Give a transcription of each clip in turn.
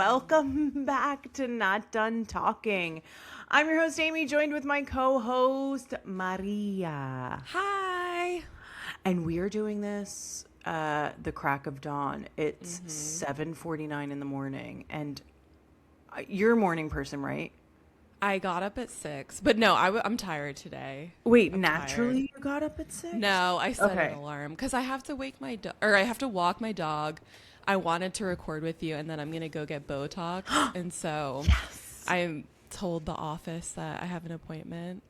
welcome back to Not Done Talking. I'm your host, Amy, joined with my co-host, Maria. Hi. And we are doing this the crack of dawn. It's 7:49 in the morning. And you're a morning person, right? I got up at 6, but no, I'm tired today. Wait, I'm naturally tired. you got up at 6? No, I set Okay. an alarm because I have to wake my dog, or I have to walk my dog. I wanted to record with you, and then I'm going to go get Botox. And so Yes. I told the office that I have an appointment.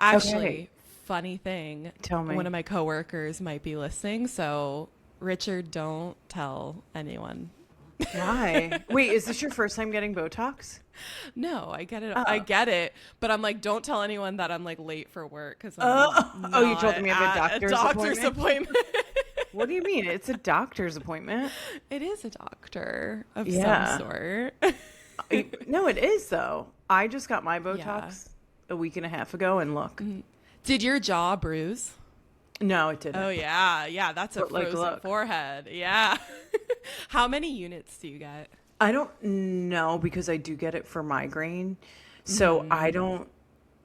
Actually, Okay. funny thing. Tell me. One of my coworkers might be listening, so Richard, don't tell anyone. Why? Wait, is this your first time getting Botox? No, I get it. Oh. I get it, but I'm like, don't tell anyone that I'm like late for work because Oh, you told them you have a doctor's appointment. What do you mean? It's a doctor's appointment. It is a doctor of Yeah. some sort. No, it is though. I just got my Botox Yeah. a week and a half ago, and look. Did your jaw bruise? No, it didn't. Oh yeah, that's a But, like, frozen look. forehead. Yeah. How many units do you get? I don't know because I do get it for migraine, so I don't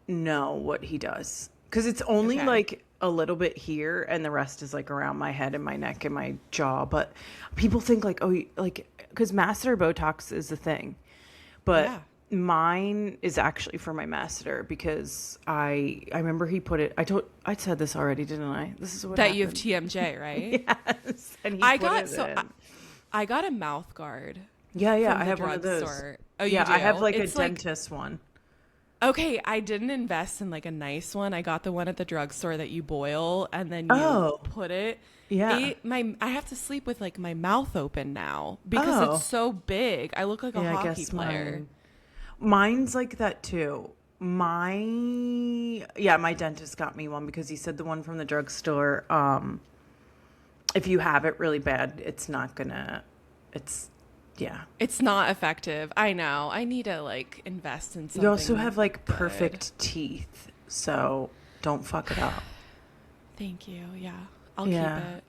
know what he does because it's only Okay. like a little bit here, and the rest is like around my head and my neck and my jaw. But people think like, oh, like because masseter Botox is the thing, but. Yeah. Mine is actually for my masseter because I remember he put it. I said this already, didn't I? This is what That you have happened. TMJ, right? Yes, and he I put got it so in. I got a mouth guard. Yeah, from I the have one of those. drugstore. Oh, Yeah, you do? I have like It's a dentist one. Okay, I didn't invest in like a nice one. I got the one at the drugstore that you boil and then you Oh. put it. Yeah. I have to sleep with like my mouth open now because Oh. it's so big. I look like a Yeah, I hockey guess player. mine's like that too. My dentist got me one because he said the one from the drugstore, if you have it really bad, it's yeah. It's not effective. I know. I need to like invest in something. You also have like good. perfect teeth, so don't fuck it up. Thank you. Yeah. I'll Yeah.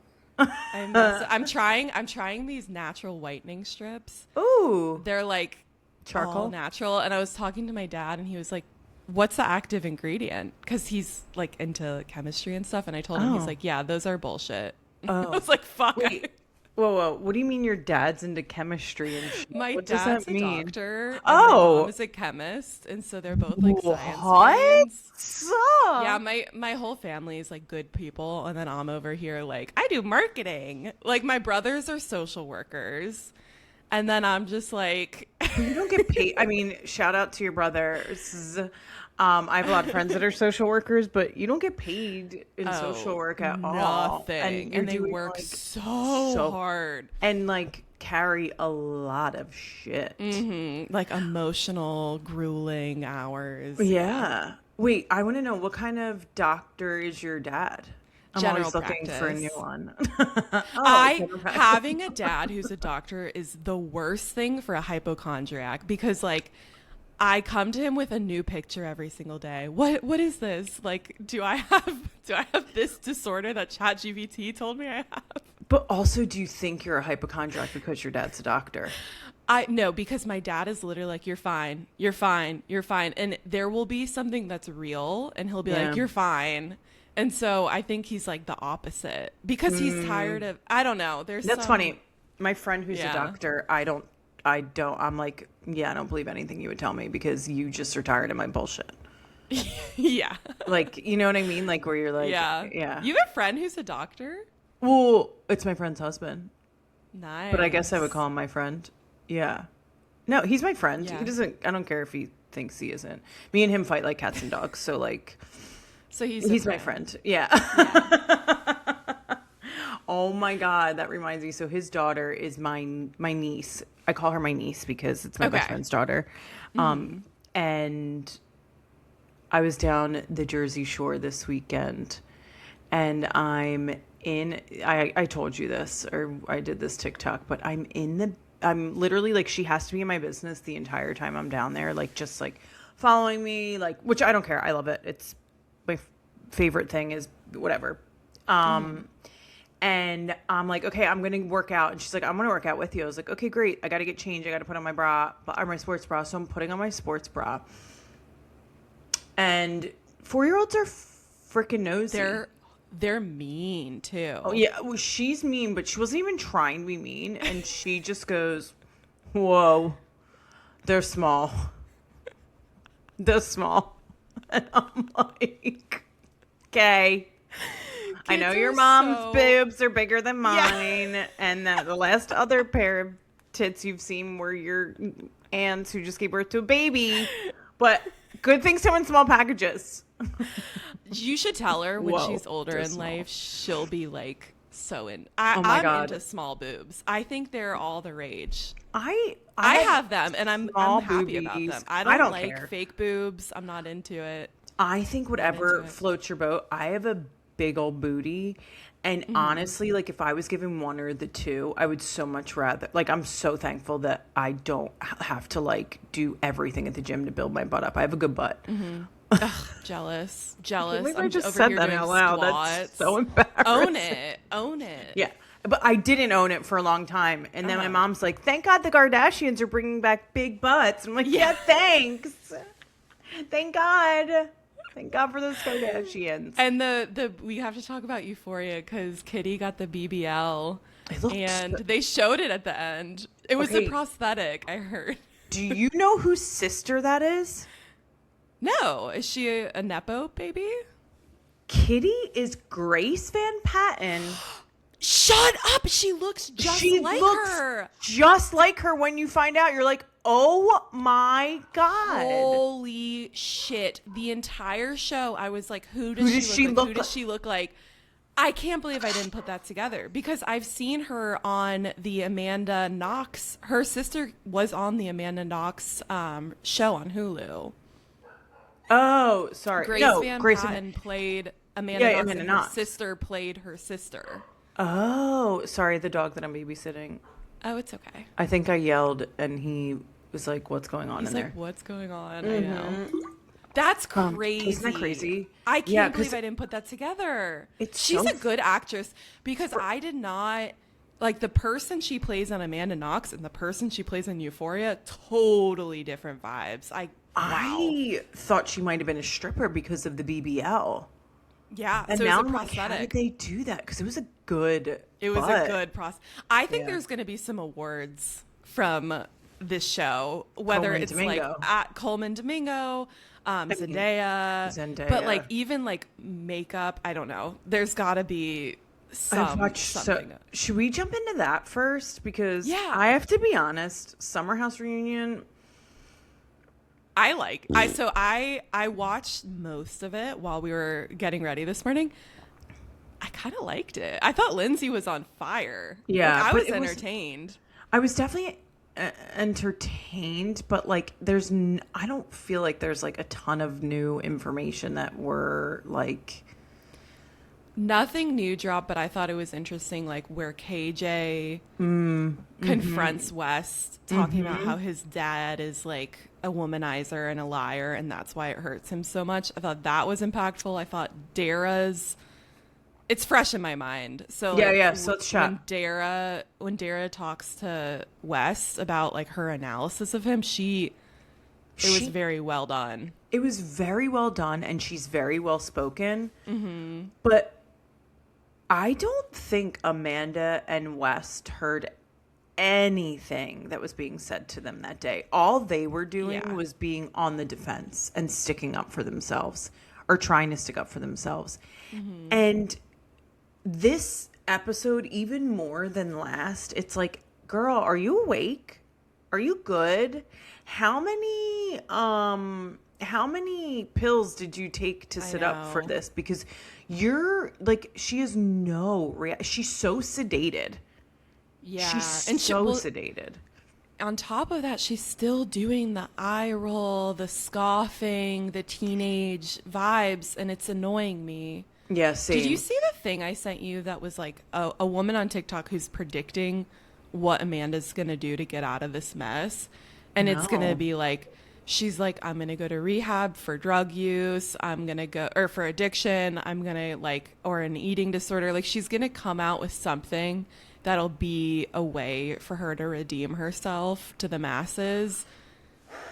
keep it. I'm trying these natural whitening strips. Ooh, They're like charcoal. all natural. And I was talking to my dad and he was like, what's the active ingredient? Because he's like into chemistry and stuff. And I told him, he's Oh. like, yeah, those are bullshit. I Oh. was like, fuck. Wait. Whoa. What do you mean your dad's into chemistry and shit? My What does dad's that a mean? doctor. And Oh. my mom is a chemist. And so they're both like science What? brains. Suck. Yeah, my whole family is like good people. And then I'm over here like, I do marketing. Like my brothers are social workers. And then I'm just like, You don't get paid. I mean, shout out to your brothers. I have a lot of friends that are social workers, but you don't get paid in social work at all. nothing. you're And they doing, work like, so hard. and like carry a lot of shit. Like emotional, grueling hours. Yeah. Wait, I want to know what kind of doctor is your dad? I'm General always looking for a new practice. one. General practice. Having a dad who's a doctor is the worst thing for a hypochondriac because like I come to him with a new picture every single day. What is this? Like, do I have this disorder that ChatGPT told me I have? But also, do you think you're a hypochondriac because your dad's a doctor? No, because my dad is literally like, you're fine, you're fine, you're fine. And there will be something that's real and he'll be Yeah. like, you're fine. And so I think he's like the opposite because he's tired of, I don't know. That's funny. My friend who's a Yeah. doctor, I'm like, yeah, I don't believe anything you would tell me because you just are tired of my bullshit. Yeah. Like, you know what I mean? Like where you're like, Yeah. yeah. You have a friend who's a doctor? Well, it's my friend's husband, Nice. but I guess I would call him my friend. Yeah. No, he's my friend. Yeah. He doesn't, I don't care if he thinks he isn't. Me and him fight like cats and dogs. So like, So he's my friend. Yeah. Oh my God, that reminds me. So his daughter is my niece. I call her my niece because it's my best Okay. friend's daughter. And I was down the Jersey Shore this weekend, and I told you this, or I did this TikTok, but I'm literally like, she has to be in my business the entire time I'm down there, like just like following me, like, which I don't care. I love it. It's my favorite thing is whatever. And I'm like, okay, I'm going to work out. And she's like, I'm going to work out with you. I was like, okay, great. I got to get changed. I got to put on my bra, or my sports bra. So I'm putting on my sports bra. And 4-year-olds are freaking nosy. They're mean too. Oh yeah, well, she's mean, but she wasn't even trying to be mean. And she just goes, whoa, they're small. They're small. And I'm like, okay. I know your mom's boobs are bigger than mine, and that the last other pair of tits you've seen were your aunts who just gave birth to a baby. But good things come in small packages. You should tell her when she's older in life, she'll be like so in. I'm into small boobs. I think they're all the rage. I have them, and I'm happy about them. I don't like care. Fake boobs. I'm not into it. I think whatever floats your boat. I have a big old booty, and honestly, like if I was given one or the two, I would so much rather, like, I'm so thankful that I don't have to like do everything at the gym to build my butt up. I have a good butt. Ugh, jealous. I just said that out loud. That's so embarrassing. Own it. Yeah, but I didn't own it for a long time, and then my mom's like, thank God the Kardashians are bringing back big butts. I'm like, yeah, thanks. Thank God. Thank God for those Kardashians. And the we have to talk about Euphoria because Kitty got the BBL, and they showed it at the end. It was a prosthetic, I heard. Do you know whose sister that is? No. Is she a Nepo baby? Kitty is Grace Van Patten. Shut up! She looks just like her. Just like her. When you find out, you're like, oh my God. Holy shit. The entire show, I was like, who does she look like? Who does she look like? I can't believe I didn't put that together because I've seen her on the Amanda Knox. Her sister was on the Amanda Knox show on Hulu. Oh, sorry. Grace Van Patten played Amanda Knox, and her sister played her sister. Oh, sorry, the dog that I'm babysitting. Oh, it's okay. I think I yelled, and he was like, what's going on in there? He's like, what's going on? I know. That's crazy. Isn't that crazy? I can't believe I didn't put that together. She's a good actress because I did not... Like, the person she plays on Amanda Knox and the person she plays in Euphoria, totally different vibes. I thought she might have been a stripper because of the BBL. Yeah, and so now it was a I'm prosthetic. Like, how did they do that? Because it was a good prosthetic. I think there's going to be some awards from this show, whether Coleman it's Domingo. like at Coleman Domingo, Zendaya, but like even like makeup. I don't know. There's got to be something. Should we jump into that first? Because yeah, I have to be honest. Summer House Reunion. I watched most of it while we were getting ready this morning. I kind of liked it. I thought Lindsay was on fire. Yeah, I was entertained. I was definitely entertained, but like I don't feel like there's like a ton of new information that we're like. Nothing new dropped, but I thought it was interesting, like where KJ confronts West, talking about how his dad is like a womanizer and a liar, and that's why it hurts him so much. I thought that was impactful. I thought it's fresh in my mind. So yeah. So let's chat. When Dara talks to West about like her analysis of him, it was very well done. It was very well done, and she's very well spoken. But I don't think Amanda and West heard anything that was being said to them that day. All they were doing was being on the defense and sticking up for themselves, or trying to stick up for themselves. And this episode, even more than last, it's like, girl, are you awake? Are you good? How many pills did you take to sit up for this? Because you're like, she has she's so sedated. Yeah. She's sedated. On top of that, she's still doing the eye roll, the scoffing, the teenage vibes, and it's annoying me. Yeah, same. Did you see the thing I sent you that was like a woman on TikTok who's predicting what Amanda's going to do to get out of this mess? And it's going to be like, she's like, I'm going to go to rehab for drug use. I'm going to go, or for addiction. I'm going to like, or an eating disorder. Like she's going to come out with something that'll be a way for her to redeem herself to the masses.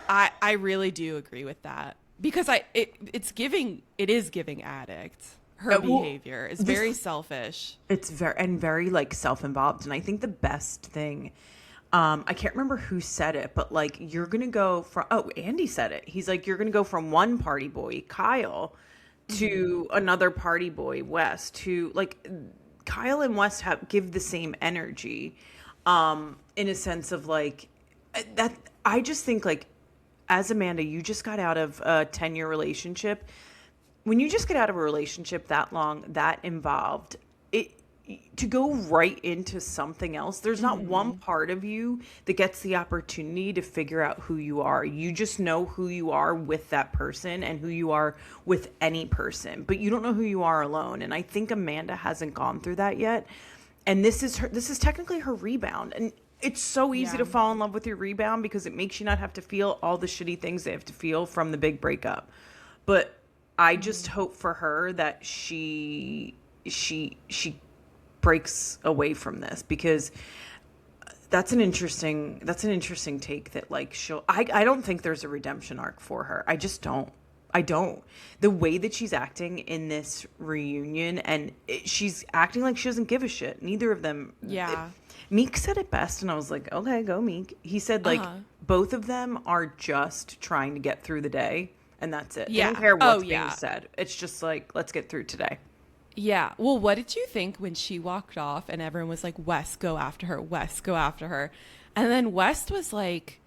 I really do agree with that because it is giving addict. Her behavior is very selfish. It's very like self-involved. And I think the best thing, I can't remember who said it, but like you're going to go from, Andy said it. He's like, you're going to go from one party boy, Kyle, to another party boy, Wes, to like Kyle and Wes give the same energy, in a sense of like that. I just think like as Amanda, you just got out of a 10-year relationship. When you just get out of a relationship that long, that involved, to go right into something else, there's not one part of you that gets the opportunity to figure out who you are. You just know who you are with that person and who you are with any person, but you don't know who you are alone. And I think Amanda hasn't gone through that yet. And this is technically her rebound. And it's so easy to fall in love with your rebound because it makes you not have to feel all the shitty things they have to feel from the big breakup. But I just hope for her that she breaks away from this, because that's an interesting take that like I don't think there's a redemption arc for her. I just don't. The way that she's acting in this reunion, and she's acting like she doesn't give a shit. Neither of them. Yeah. Meek said it best, and I was like, okay, go Meek. He said like both of them are just trying to get through the day, and that's it. Yeah. They don't care what's being said. It's just like, let's get through today. Yeah. Well, what did you think when she walked off and everyone was like, Wes, go after her. Wes, go after her. And then West was like,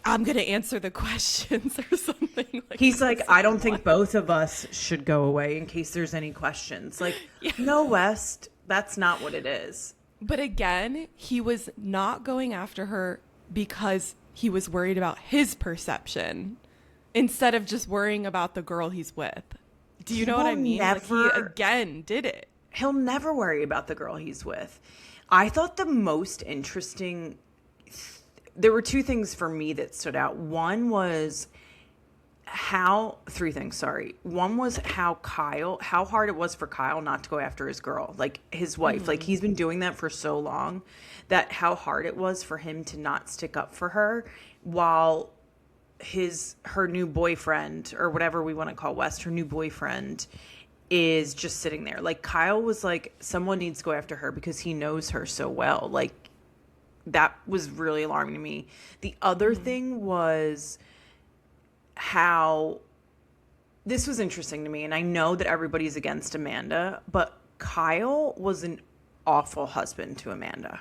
I'm going to answer the questions or something. Like he's like, I don't think both of us should go away in case there's any questions. Like, no, West, that's not what it is. But again, he was not going after her because he was worried about his perception instead of just worrying about the girl he's with. Do you know what I mean? Like he again did it. He'll never worry about the girl he's with. I thought the most interesting, there were two things for me that stood out. One was three things, sorry. One was how hard it was for Kyle not to go after his girl, like his wife. Like he's been doing that for so long, that how hard it was for him to not stick up for her while her new boyfriend, or whatever we want to call West, her new boyfriend, is just sitting there. Like Kyle was like, someone needs to go after her because he knows her so well. Like that was really alarming to me. The other thing was how this was interesting to me, and I know that everybody's against Amanda, but Kyle was an awful husband to Amanda.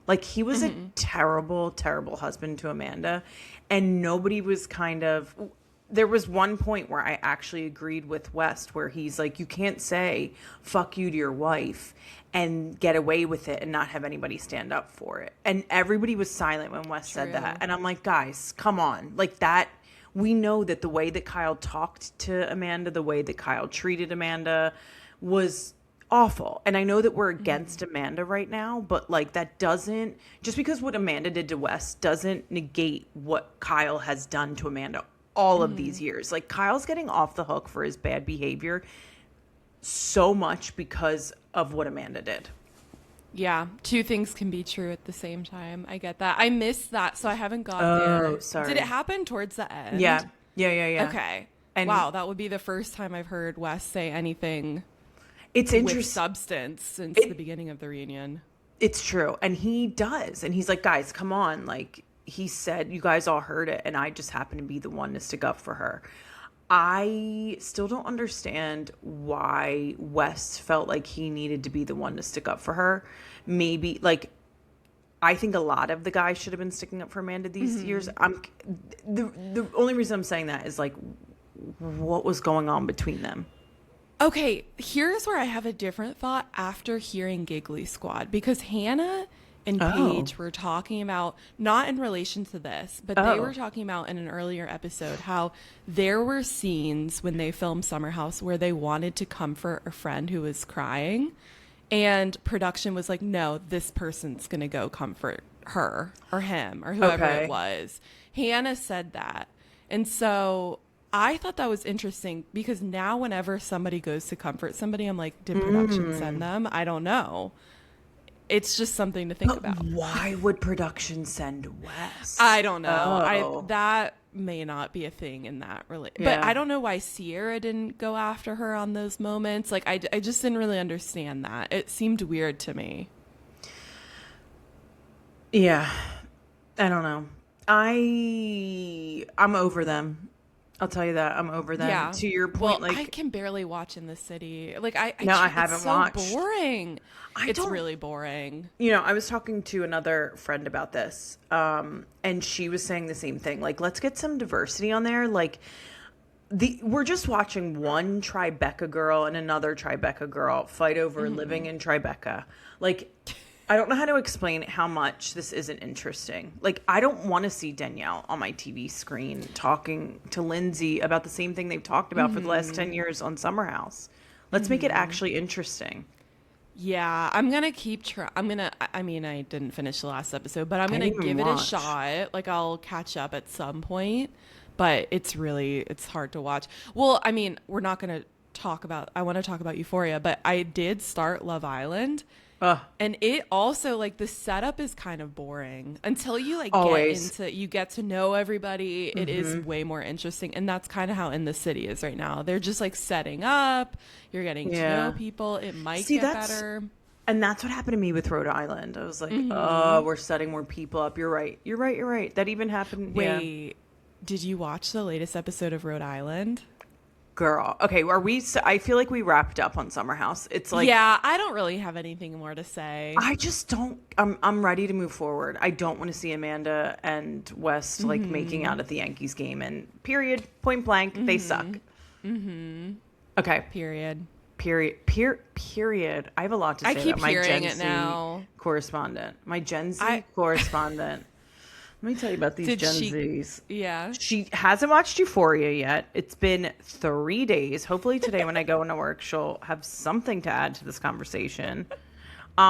Like he was a terrible, terrible husband to Amanda, and nobody was there was one point where I actually agreed with West, where he's like, you can't say fuck you to your wife and get away with it and not have anybody stand up for it. And everybody was silent when West said that. And I'm like, guys, come on. Like that, we know that the way that Kyle talked to Amanda, the way that Kyle treated Amanda was awful. And I know that we're against Amanda right now, but like that doesn't, just because what Amanda did to West doesn't negate what Kyle has done to Amanda all of these years. Like Kyle's getting off the hook for his bad behavior so much because of what Amanda did. Yeah, two things can be true at the same time. I get that. I missed that, so I haven't got there. Oh, sorry. Did it happen towards the end? Yeah. Okay. And wow, that would be the first time I've heard Wes say anything with substance since the beginning of the reunion. It's true. And he does. And he's like, guys, come on. Like he said, you guys all heard it. And I just happen to be the one to stick up for her. I still don't understand why Wes felt like he needed to be the one to stick up for her. Maybe like, I think a lot of the guys should have been sticking up for Amanda these years. The only reason I'm saying that is like, what was going on between them? Okay, here's where I have a different thought after hearing Giggly Squad, because Hannah and Paige were talking about, not in relation to this, but they were talking about in an earlier episode how there were scenes when they filmed Summer House where they wanted to comfort a friend who was crying, and production was like, no, this person's going to go comfort her or him or whoever it was. Hannah said that. And so I thought that was interesting because now whenever somebody goes to comfort somebody, I'm like, did production send them? I don't know. It's just something to think But about. why would production send Wes? I don't know. Oh. That may not be a thing in that but Yeah. I don't know why Sierra didn't go after her on those moments. Like I just didn't really understand that. It seemed weird to me. Yeah. I don't know. I'm over them. I'll tell you that. I'm over them. Yeah. To your point, Well, like I can barely watch In the City. Like I No, I it's haven't so watched. boring. It's don't- really boring. I was talking to another friend about this, and she was saying the same thing. Like, let's get some diversity on there. Like, we're just watching one Tribeca girl and another Tribeca girl fight over living in Tribeca. Like, I don't know how to explain how much this isn't interesting. Like, I don't want to see Danielle on my TV screen talking to Lindsay about the same thing they've talked about for the last 10 years on Summer House. Let's make it actually interesting. Yeah, I'm gonna keep I mean, I didn't finish the last episode, but I'm gonna didn't even give it a watch. shot. Like I'll catch up at some point, but it's hard to watch. Well, I mean, we're not gonna I want to talk about Euphoria, but I did start Love Island. And it also, like, the setup is kind of boring until you like Always. you get to know everybody. It is way more interesting, and that's kind of how In the City is right now. They're just like setting up. You're getting to know people. It might get better. And that's what happened to me with Rhode Island. I was like, oh, we're setting more people up. You're right. You're right. You're right. That even happened. Wait, did you watch the latest episode of Rhode Island? Girl. Okay. I feel like we wrapped up on Summer House. It's like, yeah, I don't really have anything more to say. I just don't, I'm ready to move forward. I don't want to see Amanda and West like making out at the Yankees game, and period, point blank, they suck. Okay. Period. Period. I have a lot to say I keep about my hearing Gen it Z now. correspondent. My Gen Z correspondent. Let me tell you about these Did Gen she- Zs. Yeah. She hasn't watched Euphoria yet. It's been 3 days. Hopefully today when I go into work, she'll have something to add to this conversation. She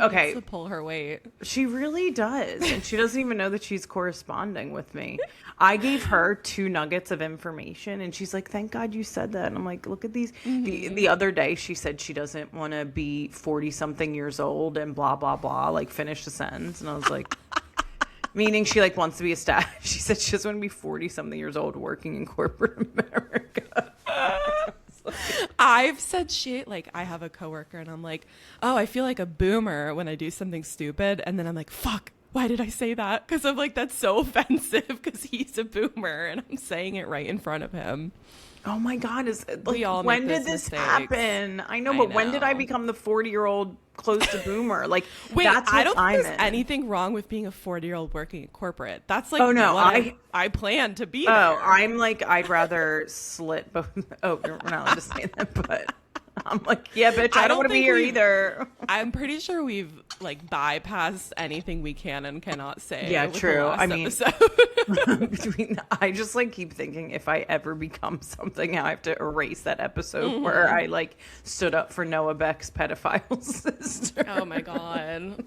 Okay. needs to pull her weight. She really does. And she doesn't even know that she's corresponding with me. I gave her 2 nuggets of information and she's like, thank God you said that. And I'm like, look at these. The other day she said she doesn't want to be 40 something years old and blah, blah, blah, like finish the sentence. And I was like, meaning she like wants to be a staff. She said she doesn't want to be 40 something years old working in corporate America. I've said shit like I have a coworker and I'm like, oh, I feel like a boomer when I do something stupid, and then I'm like, fuck, why did I say that? Because I'm like, that's so offensive because he's a boomer and I'm saying it right in front of him. Oh my God! We all When make did those this mistakes. happen? I know, I but when did I know. become the 40-year-old close to boomer? Like, Wait, that's what I don't I'm think there's in. anything wrong with being a 40-year-old working in corporate. That's like, Oh, no, what I plan to be. Oh, there. I'm like, I'd rather slit both. Oh, we're not allowed to say that, but I'm like, yeah, bitch, I don't want to be think here we've- either. I'm pretty sure we've like bypassed anything we can and cannot say. Yeah, with the true. last I mean- episode. I just like keep thinking if I ever become something, I have to erase that episode where I like stood up for Noah Beck's pedophile sister. Oh my God.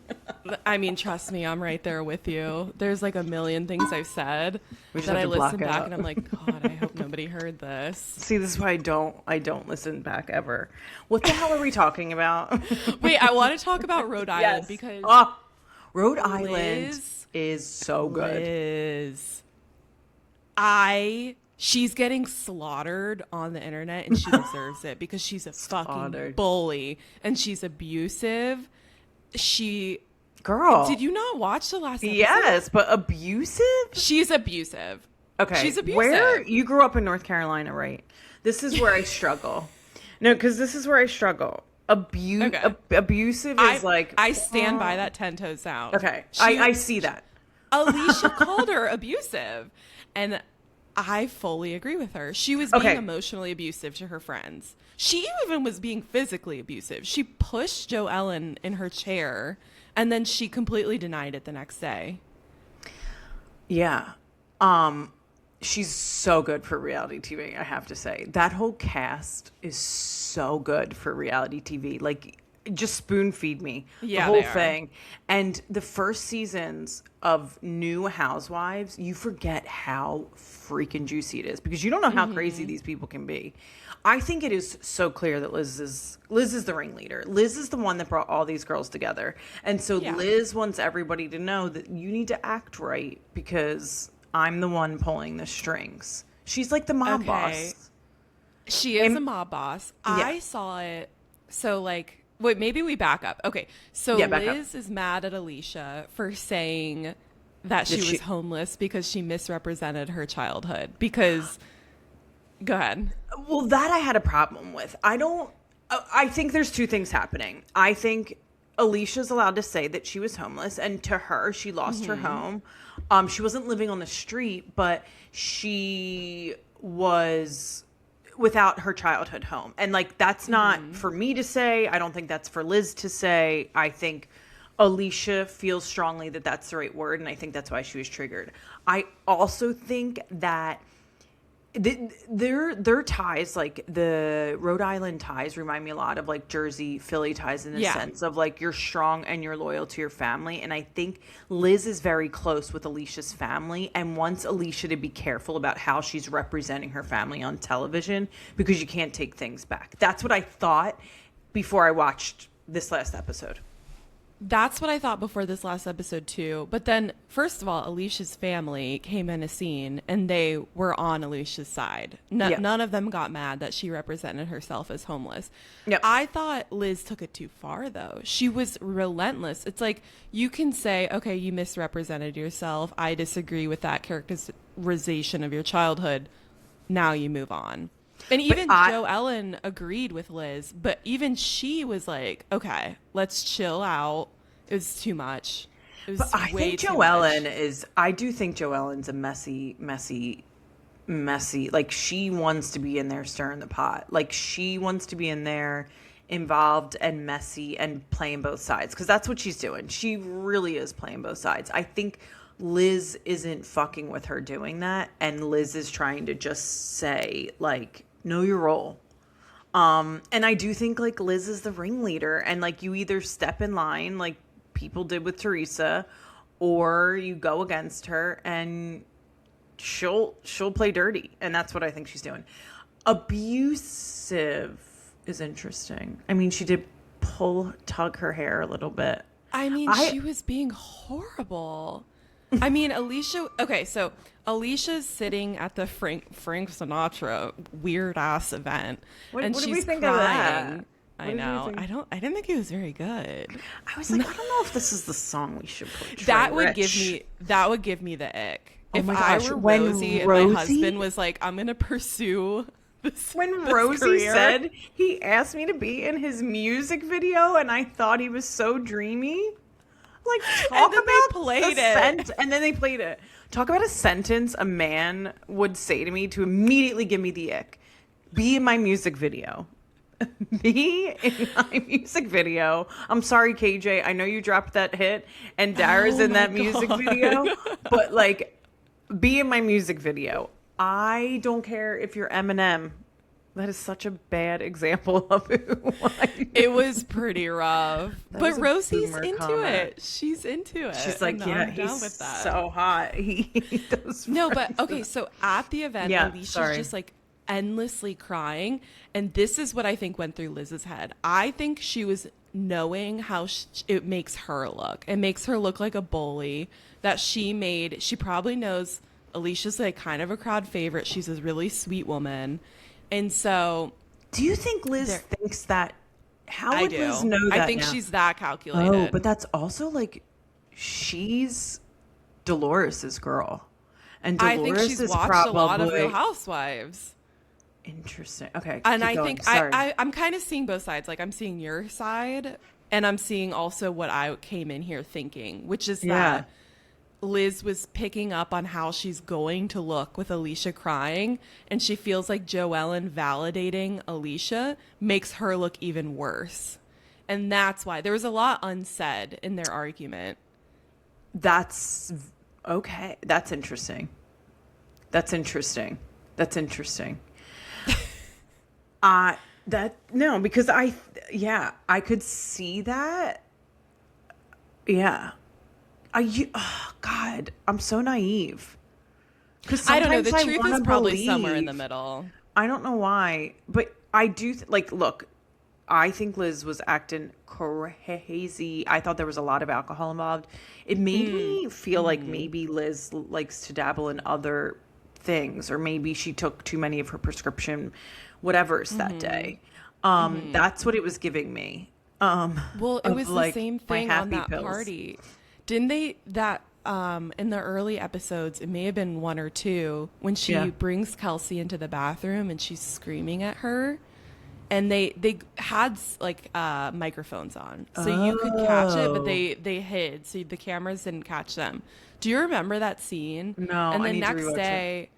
I mean, trust me, I'm right there with you. There's like a million things I've said We just that I have to block listen it back out. and I'm like, God, I hope nobody heard this. See, this is why I don't listen back ever. What the hell are we talking about? Wait, I want to talk about Rhode Island because Rhode Island Liz- is so good. Liz, she's getting slaughtered on the internet and she deserves it because she's a fucking Slaughtered. bully and she's abusive. Girl. Did you not watch the last episode? Yes, but abusive? She's abusive. Okay. She's abusive. Where you grew up in North Carolina, right? This is where I struggle. No, because this is where I struggle. Okay. Abusive is I stand by that 10 toes down. Okay. I see that. Alicia called her abusive. And I fully agree with her. She was being Okay. emotionally abusive to her friends. She even was being physically abusive. She pushed Joe Ellen in her chair and then she completely denied it the next day. Yeah. She's so good for reality TV, I have to say. That whole cast is so good for reality TV. Like, just spoon feed me the Yeah, whole they are. thing. And the first seasons of new Housewives, you forget how freaking juicy it is because you don't know how crazy these people can be. I think it is so clear that Liz is the ringleader. Liz is the one that brought all these girls together. And so Yeah. Liz wants everybody to know that you need to act right because I'm the one pulling the strings. She's like the mob boss. She is And- a mob boss. Yeah. I saw it. So, like, wait, maybe we back up. Okay. So, Yeah, back up. Liz is mad at Alicia for saying that she was homeless because she misrepresented her childhood. Because, go ahead. Well, that I had a problem with. I think there's two things happening. I think Alicia's allowed to say that she was homeless, and to her, she lost her home. She wasn't living on the street, but she was without her childhood home. And like, that's not for me to say. I don't think that's for Liz to say. I think Alicia feels strongly that that's the right word. And I think that's why she was triggered. I also think that their ties, like the Rhode Island ties, remind me a lot of like Jersey, Philly ties in the sense of like you're strong and you're loyal to your family. And I think Liz is very close with Alicia's family and wants Alicia to be careful about how she's representing her family on television because you can't take things back. That's what I thought before I watched this last episode. That's what I thought before this last episode too. But then, first of all, Alicia's family came in a scene and they were on Alicia's side. None of them got mad that she represented herself as homeless. Yep. I thought Liz took it too far though. She was relentless. It's like you can say, okay, you misrepresented yourself. I disagree with that characterization of your childhood. Now you move on. And even Joe Ellen agreed with Liz, but even she was like, okay, let's chill out. It was too much. It was I way think too Joe much. Ellen I do think Joe Ellen's a messy, like she wants to be in there stirring the pot. Like she wants to be in there involved and messy and playing both sides. Cause that's what she's doing. She really is playing both sides. I think Liz isn't fucking with her doing that. And Liz is trying to just say like, know your role. And I do think like Liz is the ringleader and like you either step in line like people did with Teresa or you go against her and she'll play dirty. And that's what I think she's doing. Abusive is interesting. I mean, she did tug her hair a little bit. I mean, she was being horrible. I mean, Alicia. Okay, so Alicia's sitting at the Frank Sinatra weird ass event, and what she's did we think crying. of that? I know. I didn't think it was very good. I was like, I don't know if this is the song we should portray. That would give me the ick. Oh If my I gosh, were when Rosie and Rosie- my husband was like, I'm gonna pursue this. When this Rosie career. said he asked me to be in his music video, and I thought he was so dreamy. Like, talk then they about played it. And then they played it. Talk about a sentence a man would say to me to immediately give me the ick. Be in my music video. Be in my music video. I'm sorry, KJ. I know you dropped that hit, and Dara's in that music video. But, like, be in my music video. I don't care if you're Eminem. That is such a bad example of it. It was pretty rough. That But was a Rosie's boomer into comment. it. She's into it. She's like, and yeah, I'm down he's with that. so hot. He does No, but fries. okay, so at the event, Yeah, Alicia's sorry. just like endlessly crying. And this is what I think went through Liz's head. I think she was knowing how it makes her look. It makes her look like a bully that she probably knows Alicia's like kind of a crowd favorite. She's a really sweet woman. And so Do you think Liz thinks that? How I would do. Liz know that I think now? she's that calculated. Oh, but that's also like she's Dolores's girl, and Dolores I think she's is watched probably a lot of Real Housewives. interesting. Okay, And keep I going. think Sorry. I'm kind of seeing both sides. Like I'm seeing your side and I'm seeing also what I came in here thinking, which is that Liz was picking up on how she's going to look with Alicia crying, and she feels like Joellen validating Alicia makes her look even worse. And that's why there was a lot unsaid in their argument. That's okay. That's interesting. That's interesting. That's interesting. Because Yeah, I could see that. Yeah. Oh God, I'm so naive. Because I don't know. sometimes The I truth want is to probably somewhere in the believe. middle. I don't know why, but I do like. Look, I think Liz was acting crazy. I thought there was a lot of alcohol involved. It made me feel like maybe Liz likes to dabble in other things, or maybe she took too many of her prescription whatever's that day. That's what it was giving me. Well, it Of was the like same my thing on happy that pills. party. Didn't they that in the early episodes, it may have been one or two, when she Yeah. brings Kelsey into the bathroom and she's screaming at her, and they had like microphones on so you could catch it, but Oh they hid so the cameras didn't catch them. Do you remember that scene? no, And I the need to next rewatch it. day,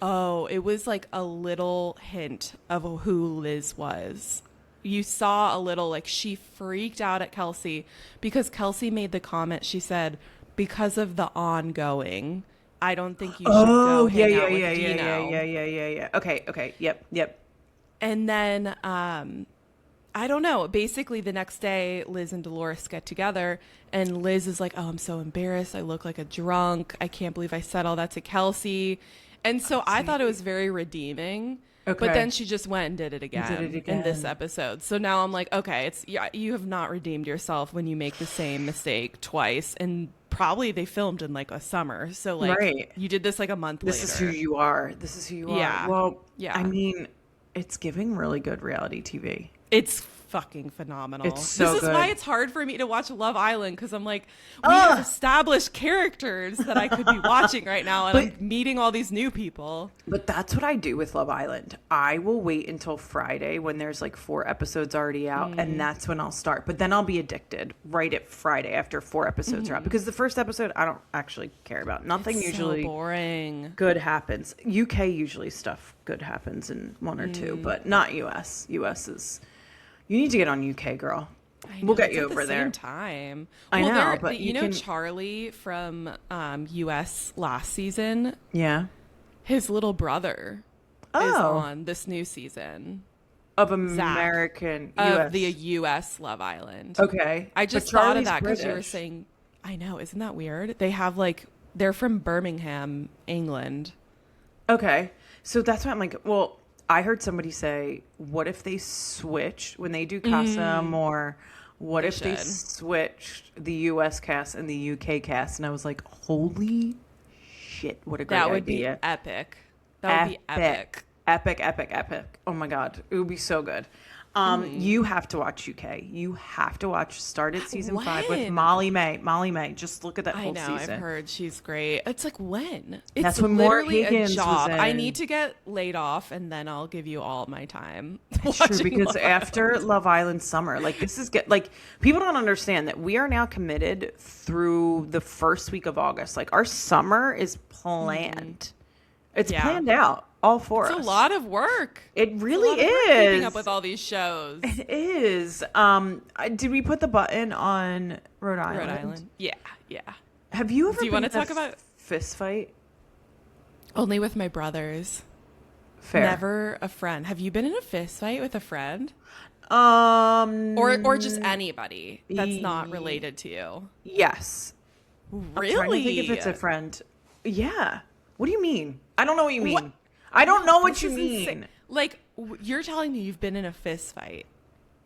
oh, it was like a little hint of who Liz was. You saw a little, like, she freaked out at Kelsey because Kelsey made the comment. She said, because of the ongoing, I don't think you should Oh go yeah, hang yeah, out yeah, with yeah, yeah, Dino. yeah, yeah, yeah, yeah. Okay, okay, yep, yep. And then I don't know. Basically, the next day, Liz and Dolores get together, and Liz is like, "Oh, I'm so embarrassed. I look like a drunk. I can't believe I said all that to Kelsey." And so I thought it See, was very redeeming. But then okay, she just went and did it you did it again in this again. episode. So now I'm like, okay, it's yeah, you have not redeemed yourself when you make the same mistake twice, and probably they filmed in like a summer. So like Right. you did this like a month This is who later. you are. This is who you are. Yeah. Well, I Yeah. mean, it's giving really good reality TV. It's fucking phenomenal. It's This so is why good. it's hard for me to watch Love Island, because I'm like, we have Ugh! established characters that I could be watching right now, and But I'm meeting all these new people. but that's what I do with Love Island. I will wait until Friday when there's like 4 episodes already out, and that's when I'll start. But then I'll be addicted right at Friday after 4 episodes are out, because the first episode I don't actually care about. Nothing It's so usually boring. good happens. UK usually stuff good happens in one or two, but not US. US is you need to get on UK, girl. I We'll know, get it's you at the over there. same time. I Well, know, but you you know can. Charlie from US last season, Yeah. his little brother is Oh, on this new season. of Zach American of the US. US Love Island. Okay, I but just thought of Charlie's that because you were British. saying, I know, isn't that weird? They have like, they're from Birmingham, England. Okay, so that's why I'm like, well, I heard somebody say, what if they switched when they do Casa More? What They if they should. switched the US cast and the UK cast? And I was like, holy shit, what a great That would be idea. epic. That would be epic. Epic, epic, epic. Oh my God. It would be so good. You have to watch UK. You have to watch started season 5 with When? Molly May. Molly May. Just look at that I whole know, I've season. heard she's great. It's like, when? It's That's when Mort literally Higgins a was job. I in. need to get laid off, and then I'll give you all my time It's true, watching because Love after Island. Love Island summer, like this is get like people don't understand that we are now committed through the first week of August. Like our summer is planned. It's Yeah. planned out all for It's us. a lot of work. It It's a really lot of work keeping up is. with all these shows. It is. Did we put the button on Rhode Island? Rhode Island. Yeah, yeah. Have you ever Do you been want to in a talk about fist fight? only with my brothers? Fair. Never a friend. Have you been in a fist fight with a friend? Or just anybody that's not related to you? Yes. Really? I'm trying to think if it's a friend. Yeah. What do you mean? I don't know what you mean. What? I don't know what This you is mean. insane. Like, you're telling me you've been in a fist fight.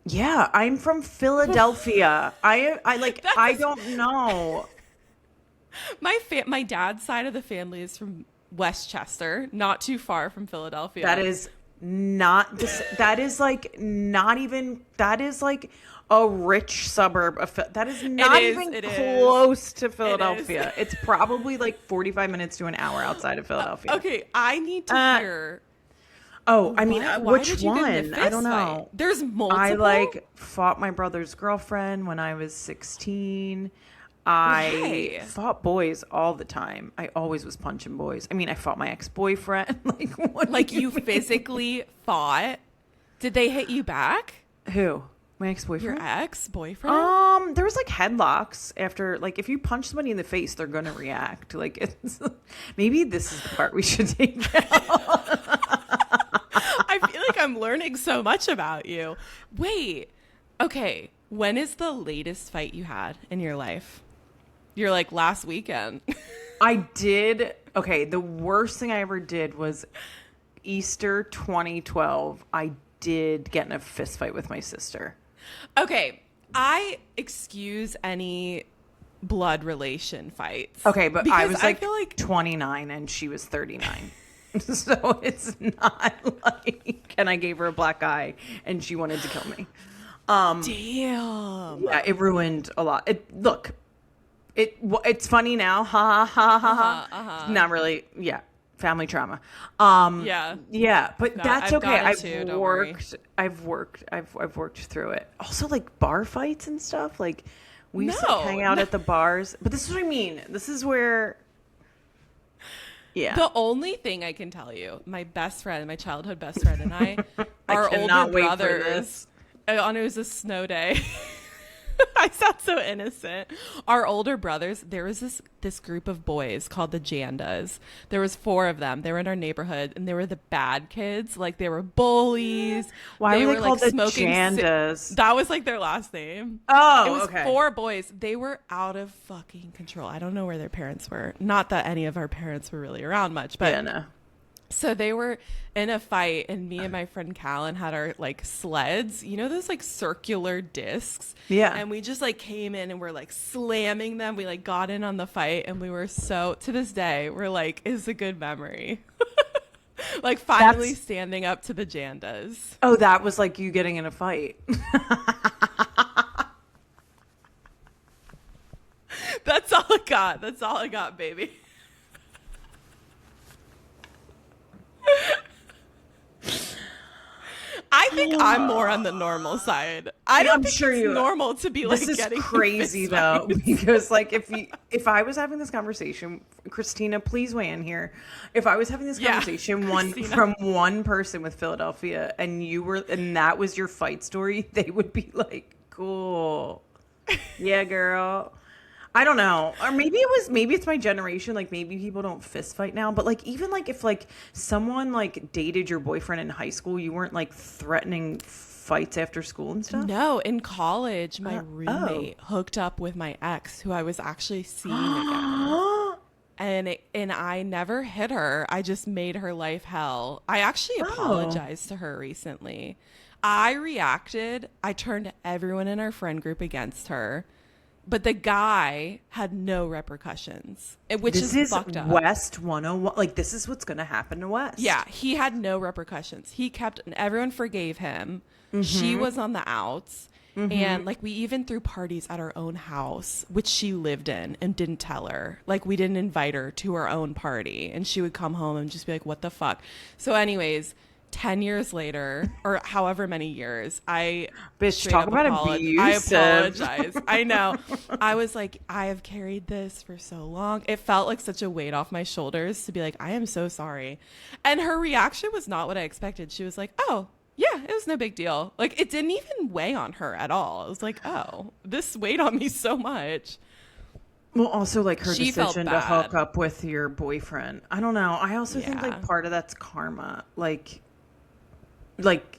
Yeah, I'm from Philadelphia. I like I don't know. My dad's side of the family is from Westchester, not too far from Philadelphia. That is not this. That is like not even. That is like a rich suburb of. That is not is, even it is. close to Philadelphia. It's probably like 45 minutes to an hour outside of Philadelphia. Okay, I need to Uh, hear. Oh, I mean, Why which did you get in a one? I don't fist fight? know. There's multiple. I like fought my brother's girlfriend when I was 16. I Why? fought boys all the time. I always was punching boys. I mean, I fought my ex-boyfriend. Like, what do Like, you mean? physically fought. Did they hit you back? Who? My Your ex-boyfriend? ex-boyfriend? There was like headlocks after, like, if you punch somebody in the face, they're gonna react. Like, it's maybe this is the part we should take out. I feel like I'm learning so much about you. Wait. Okay, when is the latest fight you had in your life? You're like, last weekend. I did. Okay, the worst thing I ever did was Easter 2012. I did get in a fist fight with my sister. Okay, I excuse any blood relation fights. Okay, but I was like, feel like 29 and she was 39. So it's not like, and I gave her a black eye and she wanted to kill me. Damn. Yeah, it ruined a lot. It's funny now. Ha ha ha ha. Not really. Yeah. Family trauma. Yeah, but No, that's I've okay. got it too, don't worry. I've worked through it. Also, like bar fights and stuff. Like we used to hang out at the bars. But this is what I mean. This is where. Yeah. The only thing I can tell you, my best friend, my childhood best friend, and I, our cannot older wait for brothers. this. On it was a snow day. I sound so innocent. Our older brothers, there was this group of boys called the Jandas. There was 4 of them. They were in our neighborhood, and they were the bad kids. Like, they were bullies. Why were they called the smoking Jandas? That was like their last name. Oh, it was okay. 4 boys. They were out of fucking control. I don't know where their parents were. Not that any of our parents were really around much, but Yeah, no. so they were in a fight, and me and my friend Callan had our like sleds, you know, those like circular discs. Yeah. And we just like came in and we're like slamming them. We like got in on the fight, and we were so, to this day, we're like, it's a good memory. Like finally standing up to the Jandas. Oh, that was like you getting in a fight. That's all I got. That's all I got, baby. I think I'm more on the normal side. I don't think it's normal to be like this is getting crazy fist though, fights. because like if I was having this conversation, Christina, please weigh in here. If I was having this conversation from one person with Philadelphia and that was your fight story, they would be like, cool. Yeah, girl. I don't know. Or maybe it's my generation. Like maybe people don't fist fight now, but like even like if like someone like dated your boyfriend in high school, you weren't like threatening fights after school and stuff? No, in college, my roommate hooked up with my ex, who I was actually seeing again. And I never hit her. I just made her life hell. I actually apologized to her recently. I reacted. I turned everyone in our friend group against her. But the guy had no repercussions, which is fucked up. West 101. Like, this is what's going to happen to West. Yeah, he had no repercussions. And everyone forgave him. Mm-hmm. She was on the outs. Mm-hmm. And, like, we even threw parties at our own house, which she lived in, and didn't tell her. Like, we didn't invite her to her own party. And she would come home and just be like, what the fuck? So, anyways, 10 years later, or however many years, talk about abuse. I apologize. I know. I was like, I have carried this for so long. It felt like such a weight off my shoulders to be like, I am so sorry. And her reaction was not what I expected. She was like, oh, yeah, it was no big deal. Like, it didn't even weigh on her at all. I was like, oh, this weighed on me so much. Well, also, like, her decision to hook up with your boyfriend. I don't know. I also think, like, part of that's karma. Like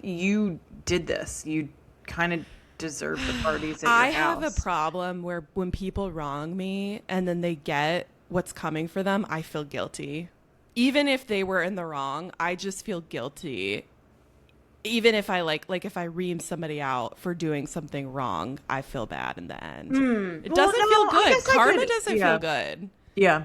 you did this. You kind of deserve the parties at your house. I have a problem where when people wrong me and then they get what's coming for them, I feel guilty. Even if they were in the wrong, I just feel guilty. Even if I like if I ream somebody out for doing something wrong, I feel bad in the end. It doesn't feel good. Karma doesn't feel good. Yeah.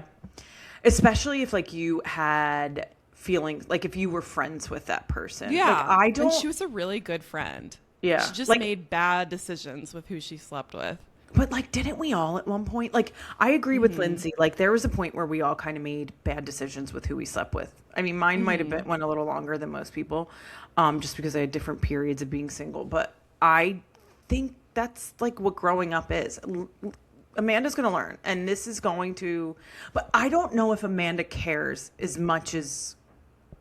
Especially if like you had feelings, like if you were friends with that person. Yeah. Like, and she was a really good friend. Yeah. She just made bad decisions with who she slept with. But like, didn't we all at one point? Like, I agree with Lindsay. Like, there was a point where we all kind of made bad decisions with who we slept with. I mean, mine might have went a little longer than most people, just because I had different periods of being single. But I think that's like what growing up is. Amanda's going to learn, and this is going to. But I don't know if Amanda cares as much as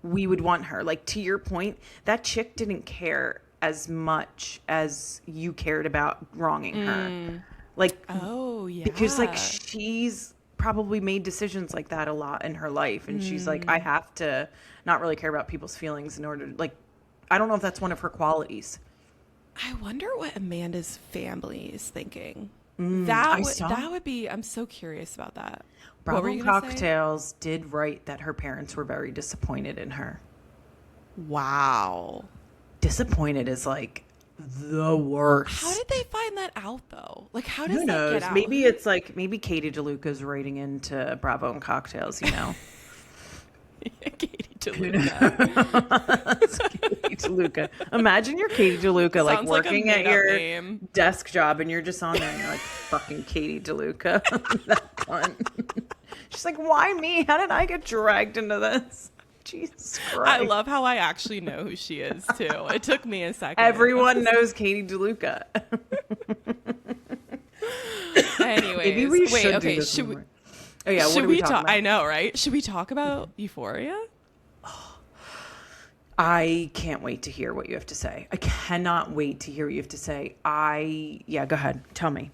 we would want her. Like, to your point, that chick didn't care as much as you cared about wronging her. Like, because like she's probably made decisions like that a lot in her life, and she's like, I have to not really care about people's feelings in order to, like, I don't know if that's one of her qualities. I wonder what Amanda's family is thinking. I saw That would be. I'm so curious about that. What were Bravo you gonna say? Cocktails did write that her parents were very disappointed in her. Wow. Disappointed is like the worst. How did they find that out though? Like, how does Who that knows? get out? Maybe it's like maybe Katie DeLuca's writing into Bravo and Cocktails, you know. Katie DeLuca. It's Katie DeLuca. Imagine you're Katie DeLuca, like Sounds like a working at made-up your name. desk job, and you're just on there, and you're like, "Fucking Katie DeLuca." That one. She's like, "Why me? How did I get dragged into this?" Jesus Christ! I love how I actually know who she is too. It took me a second. Everyone knows Katie DeLuca. Anyways, Maybe we wait. should Okay, do this should we? more. Oh yeah, what Should are we we talking talk? about? I know, right? Should we talk about Euphoria? I can't wait to hear what you have to say. I cannot wait to hear what you have to say. Yeah, go ahead. Tell me.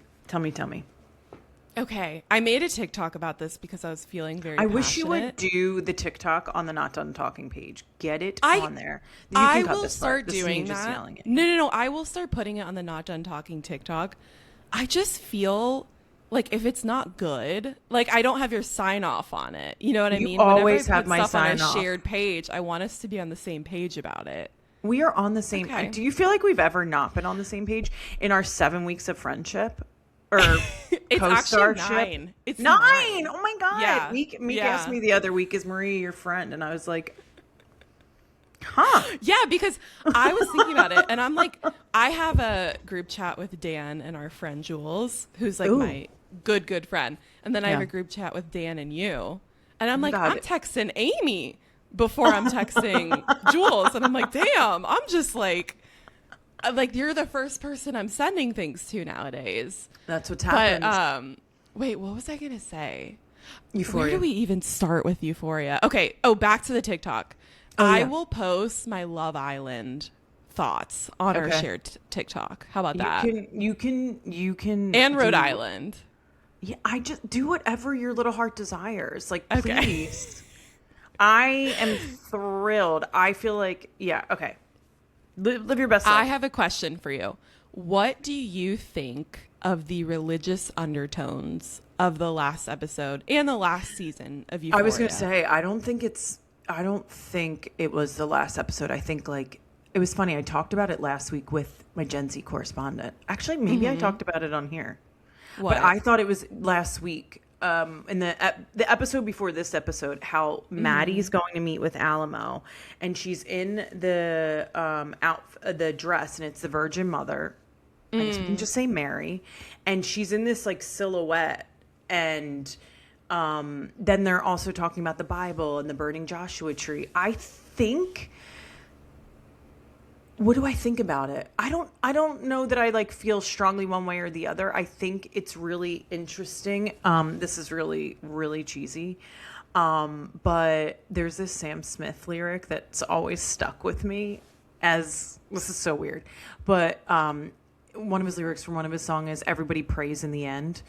Okay, I made a TikTok about this because I was feeling very. I wish you would passionate. do the TikTok on the Not Done Talking page. Get it I- on there. You I can cut will this part. start This is me doing just that. yelling it. No. I will start putting it on the Not Done Talking TikTok. I just feel like if it's not good, like I don't have your sign off on it. You know what I You mean? always Whenever I have put my stuff on a sign off. shared page, I want us to be on the same page about it. We are on the same. Okay. Do you feel like we've ever not been on the same page in our 7 weeks of friendship? Or It's actually co-starship? 9. It's 9. 9. Oh my God. Yeah. Meek Yeah. asked me the other week, is Maria your friend? And I was like, huh. Yeah, because I was thinking about it, and I'm like, I have a group chat with Dan and our friend Jules, who's like Ooh. my good friend, and then I have Yeah. a group chat with Dan and you, and I'm like, God. I'm texting Amy before I'm texting Jules, and I'm like, damn, I'm just like you're the first person I'm sending things to nowadays. That's what's But happened. wait, what was I gonna say? Euphoria. Where do we even start with Euphoria? Okay. Oh, back to the TikTok. Oh, I yeah. will post my Love Island thoughts on our Okay. shared TikTok. How about that? You can. And Rhode do- Island. Yeah, I just do whatever your little heart desires. Like, Okay. please. I am thrilled. I feel like, yeah, okay. Live your best life. I have a question for you. What do you think of the religious undertones of the last episode and the last season of Euphoria? I was going to say, I don't think it was the last episode. I think like it was funny. I talked about it last week with my Gen Z correspondent. Actually, maybe I talked about it on here. What? But I thought it was last week. In the episode before this episode, how Maddie's going to meet with Alamo, and she's in the the dress, and it's the Virgin Mother. I guess we can just say Mary, and she's in this like silhouette, and then they're also talking about the Bible and the burning Joshua tree. I think. What do I think about it? I don't know that I like feel strongly one way or the other. I think it's really interesting. This is really, really cheesy. But there's this Sam Smith lyric that's always stuck with me as this is so weird. But one of his lyrics from one of his songs is "Everybody prays in the end."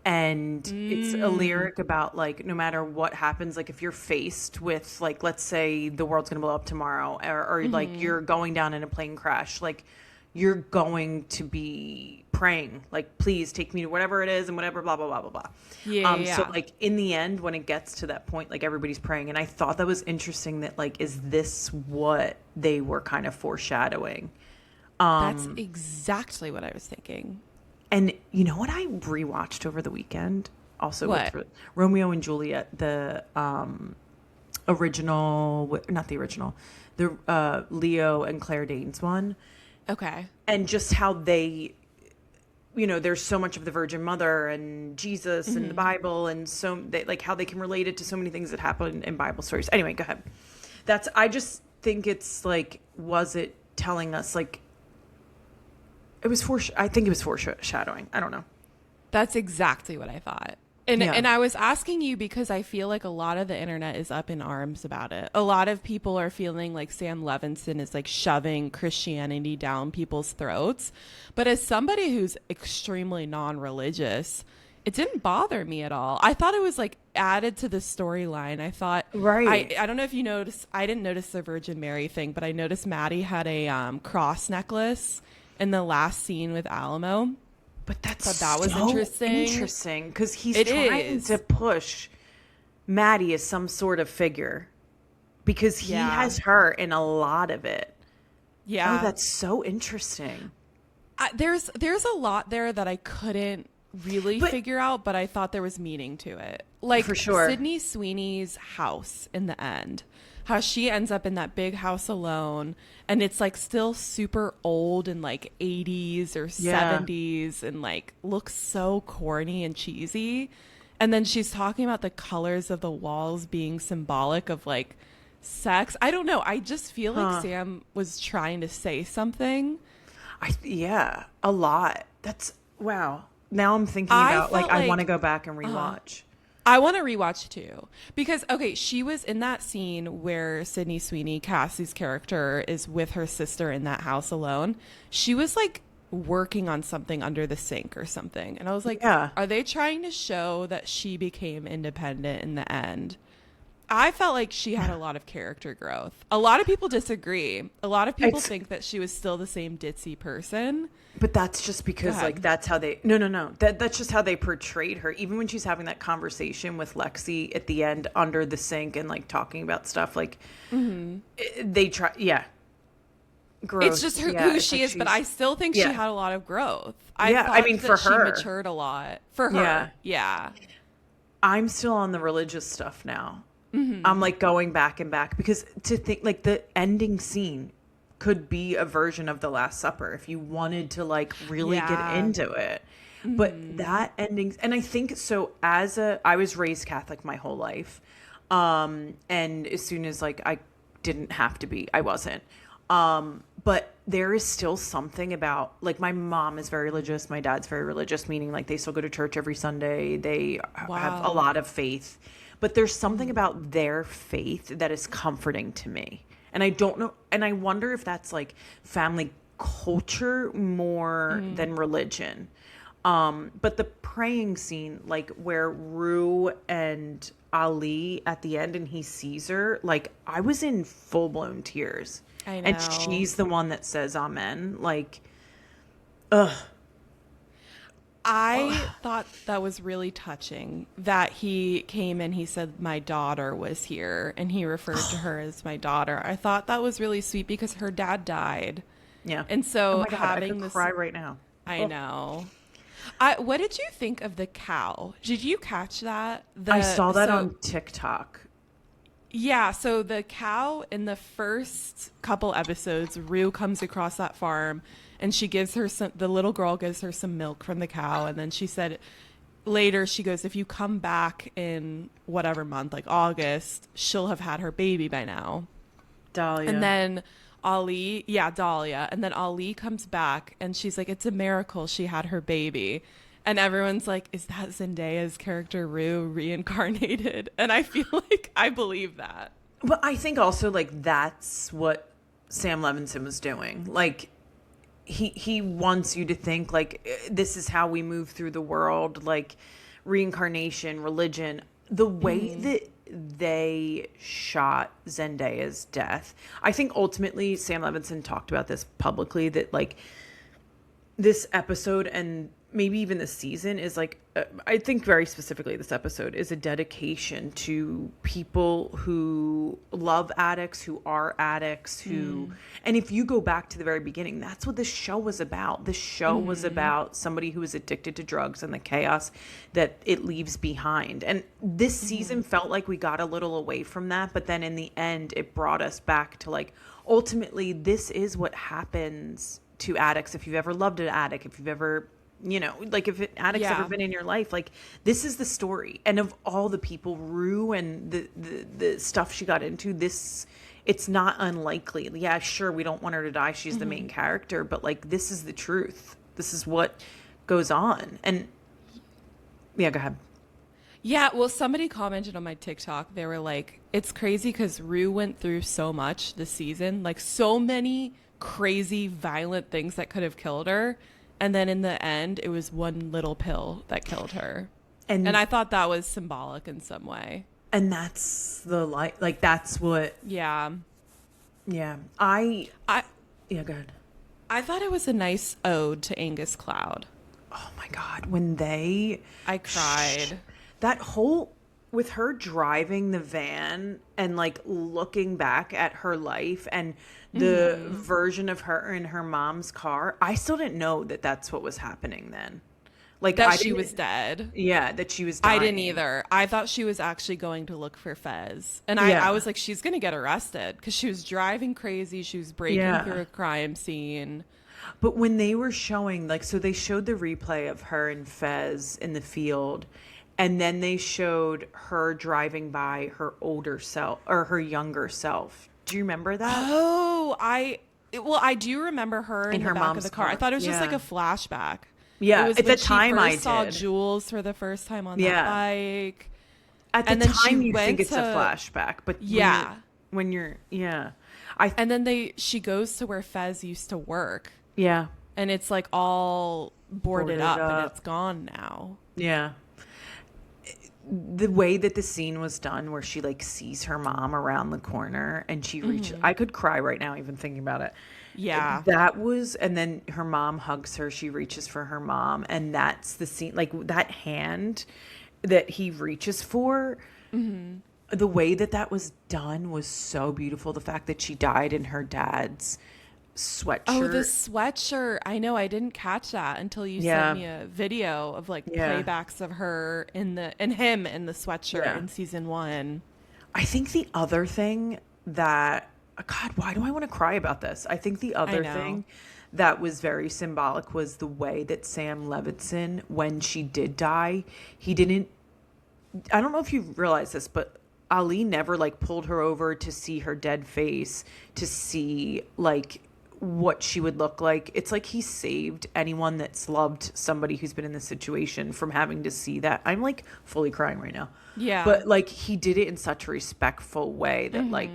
And it's a lyric about like no matter what happens, like if you're faced with like let's say the world's gonna blow up tomorrow, or like you're going down in a plane crash, like you're going to be praying, like please take me to whatever it is and whatever blah blah blah blah blah. Yeah. So like in the end, when it gets to that point, like everybody's praying, and I thought that was interesting. That like is this what they were kind of foreshadowing? That's exactly what I was thinking. And you know what I rewatched over the weekend? Also What? with Romeo and Juliet, the original, not the original, the Leo and Claire Danes one. Okay. And just how they, you know, there's so much of the Virgin Mother and Jesus and the Bible, and so they, like how they can relate it to so many things that happen in Bible stories. Anyway, go ahead. I just think it's like, was it telling us like, I think it was foreshadowing. I don't know. That's exactly what I thought. And Yeah. and I was asking you because I feel like a lot of the internet is up in arms about it. A lot of people are feeling like Sam Levinson is like shoving Christianity down people's throats. But as somebody who's extremely non-religious, it didn't bother me at all. I thought it was like added to the storyline. I thought, Right. I don't know if you noticed, I didn't notice the Virgin Mary thing, but I noticed Maddie had a cross necklace. in the last scene with Alamo. But that's Thought that was so interesting. interesting because he's It trying is. to push Maddie as some sort of figure because he has her in a lot of it. Yeah. Oh, that's so interesting. There's a lot there that I couldn't really figure out, but I thought there was meaning to it. Like, for sure. Sydney Sweeney's house in the end, how she ends up in that big house alone, and it's like still super old and like 80s or 70s and like looks so corny and cheesy. And then she's talking about the colors of the walls being symbolic of like sex. I don't know. I just feel like Sam was trying to say something. A lot. That's wow. Now I'm thinking about like I want to go back and rewatch. I want to rewatch too because okay, she was in that scene where Sydney Sweeney, Cassie's character, is with her sister in that house alone. She was like working on something under the sink or something, and I was like, are they trying to show that she became independent in the end? I felt like she had a lot of character growth. A lot of people disagree. A lot of people think that she was still the same ditzy person. But that's just because like that's how they no. That's just how they portrayed her. Even when she's having that conversation with Lexi at the end under the sink and like talking about stuff like they try growth. It's just who she is, but I still think she had a lot of growth. I mean, for her, she matured a lot. For her, I'm still on the religious stuff now. I'm like going back and back because to think like the ending scene could be a version of the Last Supper if you wanted to like really get into it. But that ending, and I think so I was raised Catholic my whole life. And as soon as like I didn't have to be, I wasn't. But there is still something about like my mom is very religious. My dad's very religious, meaning like they still go to church every Sunday. They have a lot of faith. But there's something about their faith that is comforting to me. And I don't know. And I wonder if that's like family culture more than religion. But the praying scene, like where Rue and Ali at the end and he sees her, like I was in full blown tears. I know. And she's the one that says amen. Like, ugh. I thought that was really touching that he came and he said my daughter was here and he referred to her as my daughter. I thought that was really sweet because her dad died. Yeah. And so oh my God, having I could this cry right now. I know. What did you think of the cow? Did you catch that? I saw that on TikTok. Yeah, so the cow in the first couple episodes, Rue comes across that farm and she gives her the little girl gives her some milk from the cow. And then she said later, she goes, if you come back in whatever month, like August, she'll have had her baby by now. Dahlia. And then Dahlia. And then Ali comes back and she's like, it's a miracle she had her baby. And everyone's like, is that Zendaya's character Rue reincarnated? And I feel like I believe that. But I think also like that's what Sam Levinson was doing. Like he wants you to think like this is how we move through the world, like reincarnation, religion, the way that they shot Zendaya's death. I think ultimately Sam Levinson talked about this publicly that like this episode and maybe even this season is like, I think very specifically this episode is a dedication to people who love addicts, who are addicts, who, and if you go back to the very beginning, that's what this show was about. This show was about somebody who is addicted to drugs and the chaos that it leaves behind. And this season felt like we got a little away from that, but then in the end, it brought us back to like, ultimately, this is what happens to addicts. If you've ever loved an addict, if you've ever like if an addict's ever been in your life, like this is the story. And of all the people, Rue and the stuff she got into, this, it's not unlikely. Yeah, sure, we don't want her to die. She's the main character, but like this is the truth. This is what goes on. And yeah, go ahead. Yeah, well, somebody commented on my TikTok. They were like, it's crazy because Rue went through so much this season, like so many crazy, violent things that could have killed her. And then in the end, it was one little pill that killed her. And I thought that was symbolic in some way. And that's the like that's what. Yeah. Yeah. Yeah, go ahead. I thought it was a nice ode to Angus Cloud. Oh my God. When they, I cried. that whole, with her driving the van and like looking back at her life and the version of her in her mom's car, I still didn't know that that's what was happening then. Like That she was dead. Yeah, that she was dying. I didn't either. I thought she was actually going to look for Fez. And Yeah. I was like, she's going to get arrested because she was driving crazy. She was breaking through a crime scene. But when they were showing, like, so they showed the replay of her and Fez in the field, and then they showed her driving by her older self or her younger self. Do you remember that? Oh, I do remember her in her the back of mom's the car. I car. thought it was just Yeah. like a flashback. Yeah, It was at the when she time I first saw did. Jules for the first time on Yeah. that bike. At the and then she time, you went think it's a to- flashback, but Yeah. when you're And then she goes to where Fez used to work. yeah. And it's like all boarded up and up. it's gone now. Yeah. The way that the scene was done where she like sees her mom around the corner and she reaches, I could cry right now even thinking about it. Yeah. That was, and then her mom hugs her, she reaches for her mom, and that's the scene, like that hand that he reaches for. The way that that was done was so beautiful. The fact that she died in her dad's sweatshirt. Oh, the sweatshirt. I know. I didn't catch that until you Yeah. sent me a video of like Yeah. playbacks of her and him in the sweatshirt Yeah. in season 1. I think the other thing that, God, why do I want to cry about this? I think the other know. thing that was very symbolic was the way that Sam Levinson, when she did die, he didn't, I don't know if you realize this, but Ali never like pulled her over to see her dead face, to see like what she would look like. It's like he saved anyone that's loved somebody who's been in this situation from having to see that. I'm like fully crying right now. Yeah. But like he did it in such a respectful way that like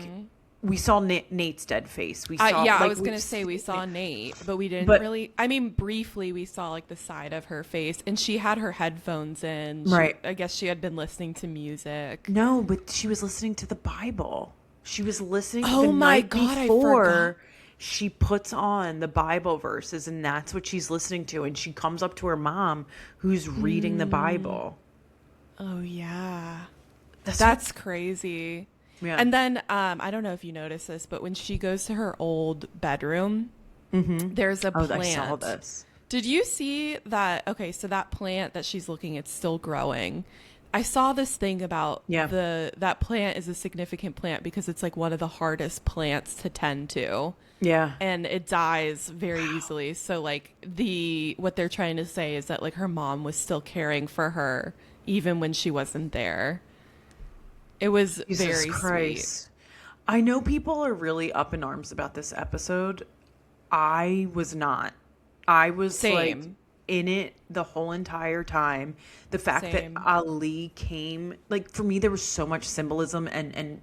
we saw Nate's dead face. We saw I like, was going to we've say we seen saw it. Nate, but we didn't But- really. I mean, briefly we saw like the side of her face and she had her headphones in. Right. I guess she had been listening to music. No, but she was listening to the Bible. She was listening Oh the my night God, I before. forgot. She puts on the Bible verses and that's what she's listening to. And she comes up to her mom who's reading the Bible. Oh yeah. That's That's crazy. Yeah. And then I don't know if you noticed this, but when she goes to her old bedroom, there's a Oh, plant. I saw this. Did you see that? Okay, so that plant that she's looking at still growing. I saw this thing about Yeah. that plant is a significant plant because it's like one of the hardest plants to tend to. Yeah. And it dies very easily. So like what they're trying to say is that like her mom was still caring for her even when she wasn't there. It was Jesus very Christ. sweet. I know people are really up in arms about this episode. I was not. I was like Same. in it the whole entire time. The fact Same. that Ali came, like for me there was so much symbolism and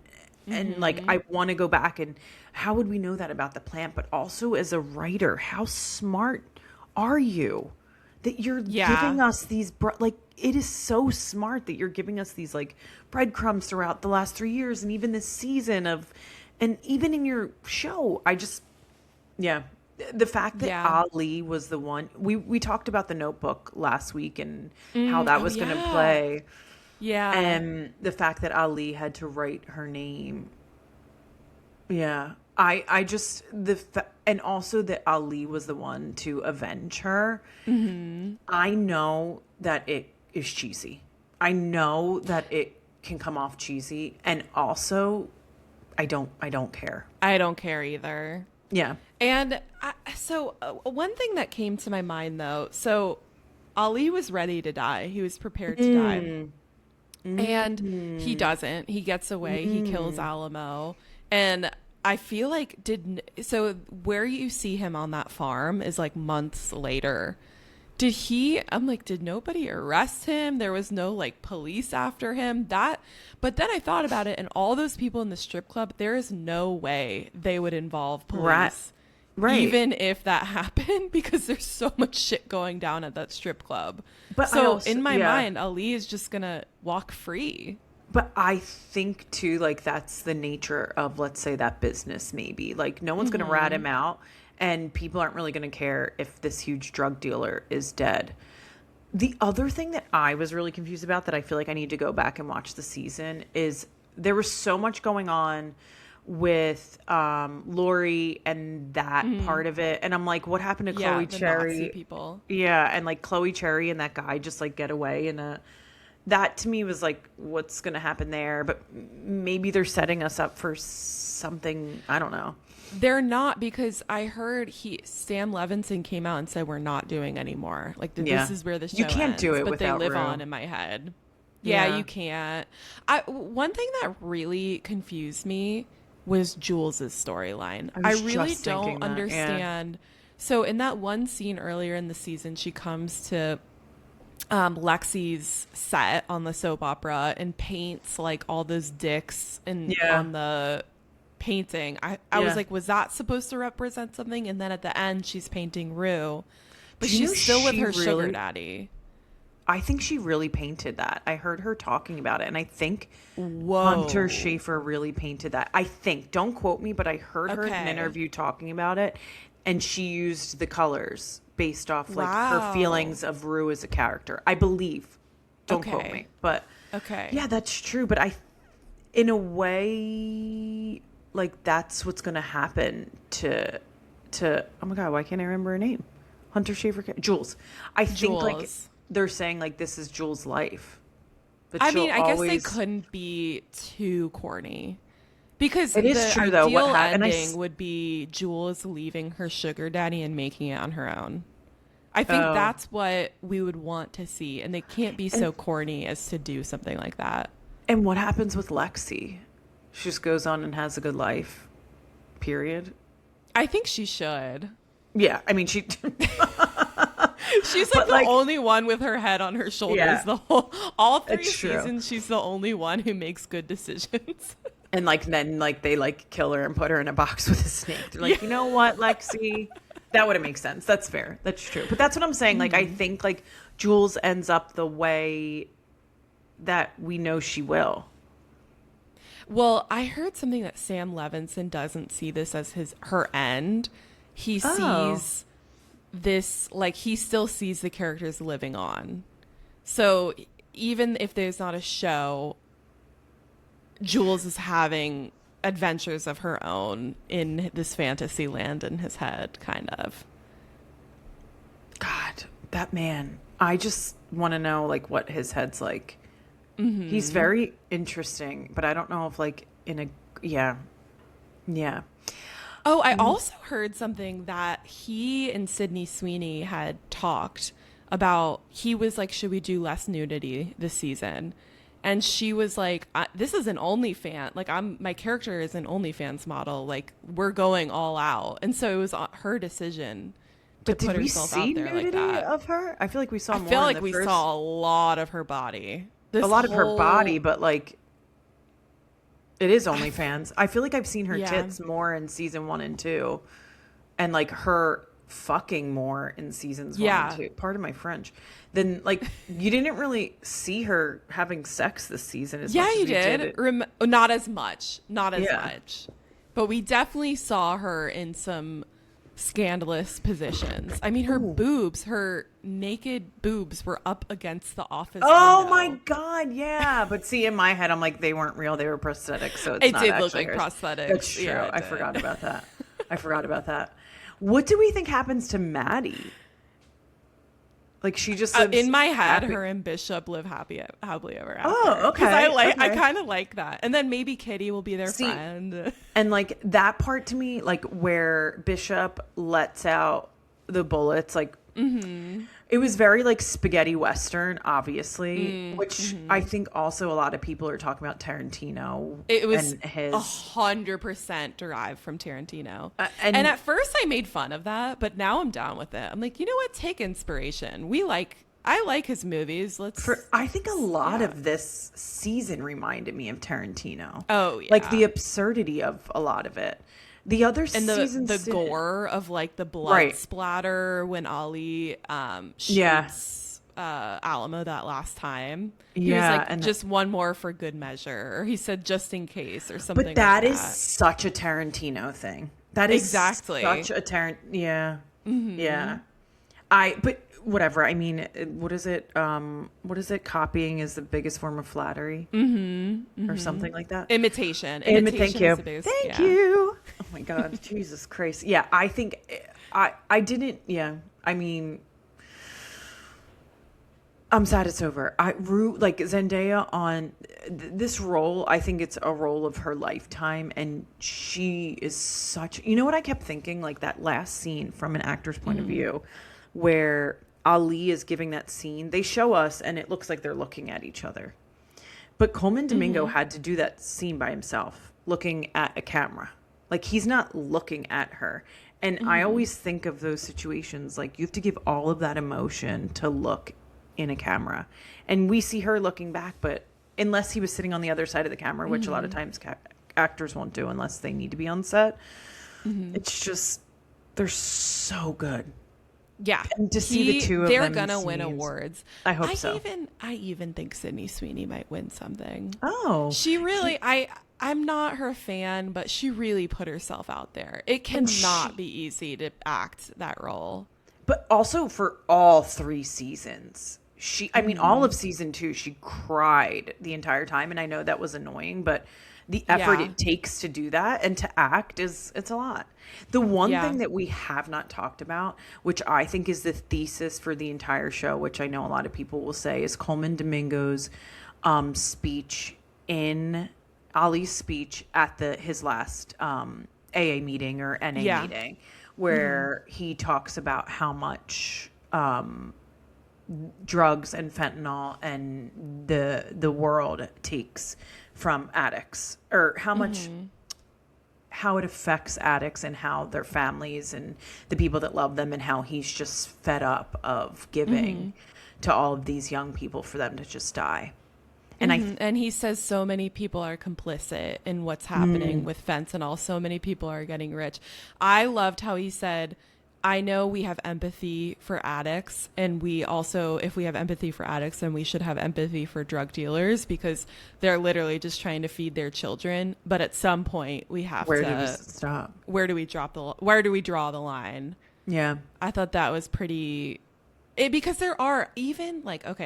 like I want to go back and how would we know that about the plant? But also as a writer, how smart are you that you're giving us these like it is so smart that you're giving us these like breadcrumbs throughout the last 3 years and even this season of, and even in your show. I just, yeah. The fact that Ali was the one, we talked about The Notebook last week and how that was going to play. Yeah. And the fact that Ali had to write her name. Yeah. I just, and also that Ali was the one to avenge her. I know that it is cheesy. I know that it can come off cheesy. And also, I don't care. I don't care either. Yeah. And one thing that came to my mind though, so Ali was ready to die. He was prepared to die. And he doesn't. He gets away. He kills Alamo. And I feel like where you see him on that farm is like months later. I'm like, did nobody arrest him? There was no like police after him. But then I thought about it and all those people in the strip club, there is no way they would involve police. Right. Even if that happened, because there's so much shit going down at that strip club. But so in my mind, Ali is just going to walk free. But I think too, like that's the nature of, let's say, that business maybe. Like no one's going to rat him out. and people aren't really going to care if this huge drug dealer is dead. The other thing that I was really confused about that I feel like I need to go back and watch the season is there was so much going on with RHORI and that part of it. And I'm like, what happened to Chloe the Cherry? Nazi people. Yeah, and like Chloe Cherry and that guy just like get away that to me was like, what's going to happen there? But maybe they're setting us up for something. I don't know. They're not, because I heard Sam Levinson came out and said we're not doing anymore. Like this is where the show You can't ends, do it but without they live Rue. on in my head. Yeah. Yeah, you can't. One thing that really confused me was Jules's storyline. I really don't understand. So in that one scene earlier in the season, she comes to Lexi's set on the soap opera and paints like all those dicks on the painting. I was like, was that supposed to represent something? And then at the end she's painting Rue, but she's still with her sugar daddy. I think she really painted that. I heard her talking about it, and I think Hunter Schafer really painted that. I think, don't quote me, but I heard her in an interview talking about it, and she used the colors based off like her feelings of Rue as a character. I believe. Don't quote me, but yeah, that's true. But in a way, like that's what's going to happen to. Oh my God, why can't I remember her name? Hunter Schafer, Jules. I think like they're saying like this is Jules' life. But I mean, I guess they couldn't be too corny. Because it is true, though. What ending would be Jules leaving her sugar daddy and making it on her own. I think that's what we would want to see, and they can't be so corny as to do something like that. And what happens with Lexi? She just goes on and has a good life. Period. I think she should. Yeah, I mean she. She's like the only one with her head on her shoulders. Yeah, all 3 seasons. She's the only one who makes good decisions. And like then like they like kill her and put her in a box with a snake. They're like, you know what, Lexi? That wouldn't make sense. That's fair. That's true. But that's what I'm saying. Like I think like Jules ends up the way that we know she will. Well, I heard something that Sam Levinson doesn't see this as her end. He sees this, like he still sees the characters living on. So even if there's not a show, Jules is having adventures of her own in this fantasy land in his head, kind of. God, that man. I just want to know like what his head's like. He's very interesting, but I don't know if like in a yeah. Oh, I also heard something that he and Sydney Sweeney had talked about. He was like, should we do less nudity this season? And she was like, this is an OnlyFans. Like my character is an OnlyFans model. Like we're going all out. And so it was her decision to put herself out there like that. Did we see nudity of her? I feel like we saw more. I feel like we saw a lot of her body. A lot of her body, but like it is OnlyFans. I feel like I've seen her tits more in season 1 and 2, and like her fucking more in seasons 1 and 2. Pardon my French. Then like you didn't really see her having sex this season as much as you did. Not as much. Not as much. But we definitely saw her in some scandalous positions. I mean, her boobs, her naked boobs were up against the office window. My God, yeah. But see, in my head, I'm like, they weren't real. They were prosthetic. So it did look like prosthetics. That's true. Yeah, I forgot about that. What do we think happens to Maddie? Like she just in my head, her and Bishop live happily ever after. Oh, okay. I kind of like that. And then maybe Kitty will be their friend. And like that part to me, like where Bishop lets out the bullets, like it was very like spaghetti Western, obviously, which I think also a lot of people are talking about Tarantino. It was and his 100% derived from Tarantino. And at first I made fun of that, but now I'm down with it. I'm like, you know what? Take inspiration. I like his movies. I think a lot of this season reminded me of Tarantino. Oh, yeah. Like the absurdity of a lot of it. The other seasons, the gore of like the blood splatter when Ali shoots Alamo that last time. He was like, and just one more for good measure, or he said just in case or something. But that is such a Tarantino thing. That is Exactly. such a Tarant. Yeah. Mm-hmm. Yeah. But whatever. I mean, what is it? What is it? Copying is the biggest form of flattery, or something like that. Imitation. Thank Imitation is you. the biggest. Thank Yeah. you. Oh my God. Jesus Christ. Yeah. I think I didn't. Yeah. I mean, I'm sad it's over. Like Zendaya on this role. I think it's a role of her lifetime, and she is such. You know what I kept thinking? Like that last scene from an actor's point of view, where Ali is giving that scene. They show us, and it looks like they're looking at each other. But Coleman Domingo had to do that scene by himself, looking at a camera. Like he's not looking at her. And I always think of those situations like you have to give all of that emotion to look in a camera. And we see her looking back, but unless he was sitting on the other side of the camera, which a lot of times actors won't do unless they need to be on set, it's just, they're so good. Yeah. And to see the two of they're them gonna in win scenes. awards. I hope so. I even think Sydney Sweeney might win something. Oh. She really I'm not her fan, but she really put herself out there. It cannot be easy to act that role. But also for all 3 seasons. I mean, all of season 2, she cried the entire time. And I know that was annoying, but the effort it takes to do that and to act it's a lot. The one thing that we have not talked about, which I think is the thesis for the entire show, which I know a lot of people will say, is Coleman Domingo's speech in Ali's speech at his last AA meeting or NA meeting, where he talks about how much drugs and fentanyl and the world takes from addicts, or how much how it affects addicts and how their families and the people that love them, and how he's just fed up of giving to all of these young people for them to just die. And and he says so many people are complicit in what's happening with fentanyl. So many people are getting rich. I loved how he said, I know we have empathy for addicts, and we also, if we have empathy for addicts, then we should have empathy for drug dealers, because they're literally just trying to feed their children. But at some point we have where do we stop? Where do we draw the line? Yeah. I thought that was pretty... because there are even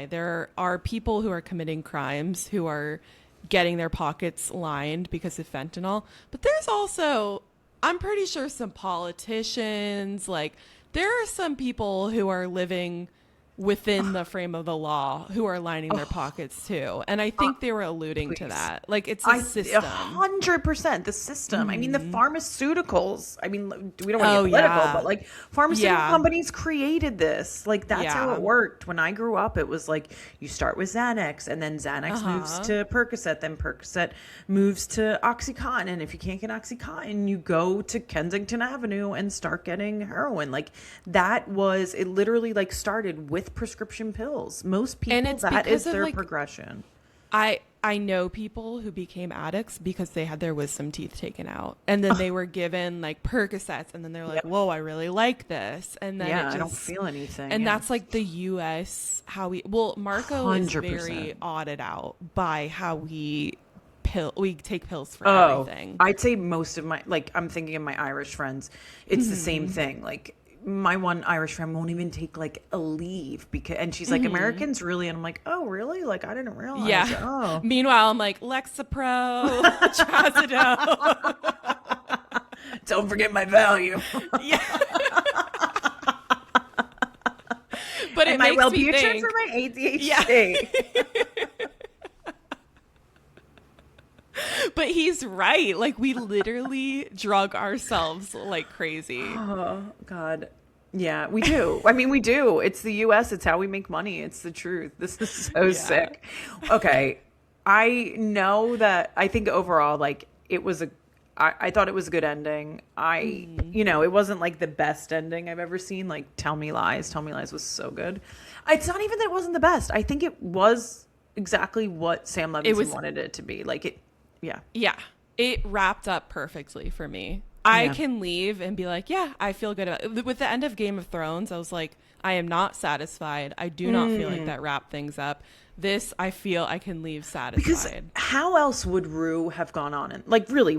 there are people who are committing crimes who are getting their pockets lined because of fentanyl, but there's also, I'm pretty sure, some politicians, there are some people who are living within the frame of the law who are lining their pockets too. And I think they were alluding to that. It's a system. 100% the system. I mean, the pharmaceuticals, I mean, we don't want to get political, but pharmaceutical companies created this. That's how it worked. When I grew up, it was you start with Xanax, and then Xanax moves to Percocet, then Percocet moves to Oxycontin. And if you can't get Oxycontin, you go to Kensington Avenue and start getting heroin. It literally started with prescription pills. Most people, that is their progression. I know people who became addicts because they had their wisdom teeth taken out, and then they were given Percocets, and then they're like, whoa, I really like this, and then I don't feel anything. And that's the US, how Marco 100%. Is very audited out by how we take pills for everything. I'd say most of my, I'm thinking of my Irish friends, it's the same thing. My one Irish friend won't even take a leave and she's like, Americans really? And I'm like, oh really? I didn't realize. Yeah. Oh. Meanwhile, I'm like, Lexapro, Trazodone. Don't forget my value. Yeah. But it makes me think for my ADHD. Yeah. But he's right. We literally drug ourselves like crazy. Oh, God. Yeah, we do. I mean, we do. It's the U.S. It's how we make money. It's the truth. This is so sick. Okay. I know that I think overall, it was I thought it was a good ending. It wasn't the best ending I've ever seen. Tell Me Lies. Tell Me Lies was so good. It's not even that it wasn't the best. I think it was exactly what Sam Levinson wanted it to be. Yeah. It wrapped up perfectly for me. I can leave and be like, yeah, I feel good about it. With the end of Game of Thrones, I was like, I am not satisfied. I do not feel like that wrapped things up. This, I feel I can leave satisfied. Because how else would Rue have gone on? And really,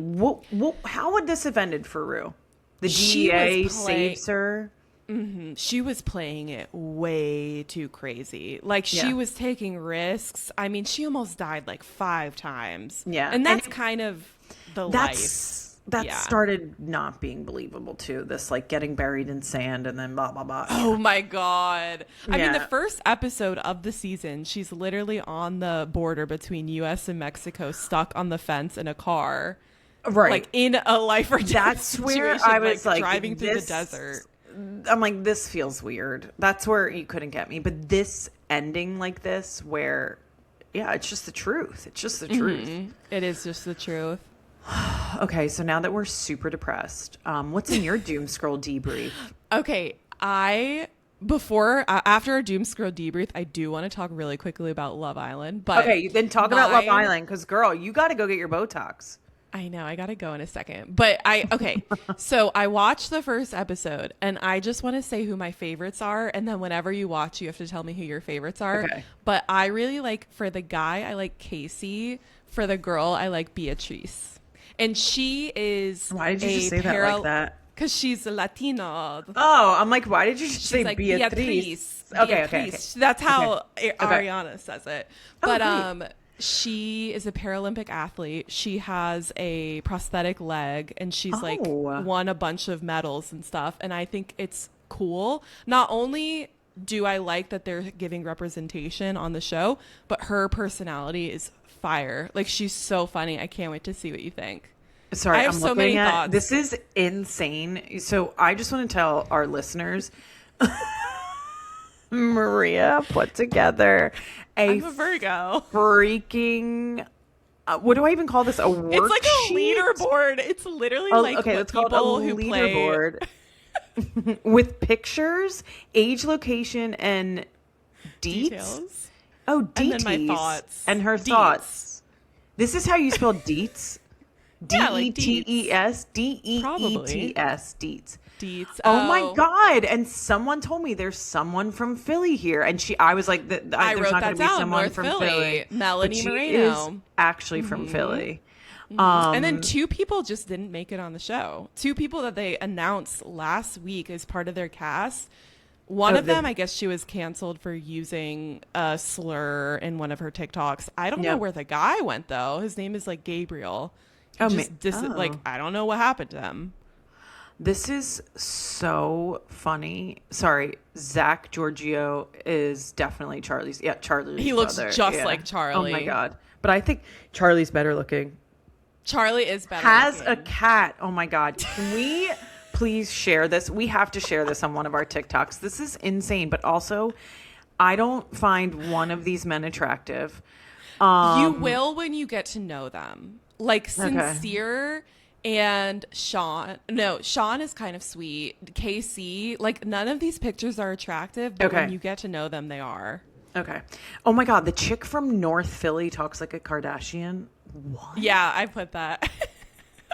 how would this have ended for Rue? The DEA saves her. Mm-hmm. She was playing it way too crazy. Like, she was taking risks. I mean, she almost died like 5 times. Yeah. And that's kind of the life. That started not being believable too. This like getting buried in sand and then blah, blah, blah. Oh my God. I mean, the first episode of the season, she's literally on the border between US and Mexico, stuck on the fence in a car. Right. Like in a life or death That's situation, where I was like driving through the desert. I'm like, this feels weird. That's where you couldn't get me. But this ending like this where, it's just the truth. It's just the truth. It is just the truth. Okay, so now that we're super depressed, what's in your doom scroll debrief? Okay, after our doom scroll debrief, I do want to talk really quickly about Love Island. But okay, then talk about Love Island, because girl, you got to go get your Botox. I know, I gotta go in a second. But so I watched the first episode, and I just want to say who my favorites are, and then whenever you watch, you have to tell me who your favorites are. Okay. But I really like, for the guy, I like Casey. For the girl, I like Beatrice. And she is Why did you just say that like that? Because she's a Latina. Oh, I'm like, why did you just say like Beatrice? Okay. That's how Ariana says it. But she is a Paralympic athlete. She has a prosthetic leg, and she's like won a bunch of medals and stuff. And I think it's cool. Not only do I like that they're giving representation on the show, but her personality is fire. Like, she's so funny. I can't wait to see what you think. Sorry, I have I'm so many thoughts. This is insane. So I just want to tell our listeners, Maria put together I'm a Virgo. Freaking what do I even call this? A worksheet? It's like a leaderboard. It's literally let's call it a leaderboard with pictures, age, location, and details. Oh, deets. And then my thoughts. And her Deets. thoughts. This is how you spell deets? D-E-T-E-S? D-E-E-T-S. Deets. Deets. Oh my God. And someone told me there's someone from Philly here. And I was like, I there's wrote not that going to be down. someone North from Philly. Melanie but Moreno. She is actually from Philly. And then 2 people just didn't make it on the show. 2 people that they announced last week as part of their cast. One of them, I guess she was canceled for using a slur in one of her TikToks. I don't know where the guy went, though. His name is like Gabriel. Like, I don't know what happened to him. This is so funny. Sorry, Zach Giorgio is definitely Charlie's. Yeah, Charlie's He looks brother. just like Charlie. Oh my God. But I think Charlie's better looking. Charlie is better Has looking. a cat. Oh my God. Can we please share this? We have to share this on one of our TikToks. This is insane. But also, I don't find one of these men attractive. You will when you get to know them. Like, Sincere and Sean. No, Sean is kind of sweet. Casey, like, none of these pictures are attractive, but when you get to know them, they are. Okay. Oh my God. The chick from North Philly talks like a Kardashian. What? Yeah, I put that.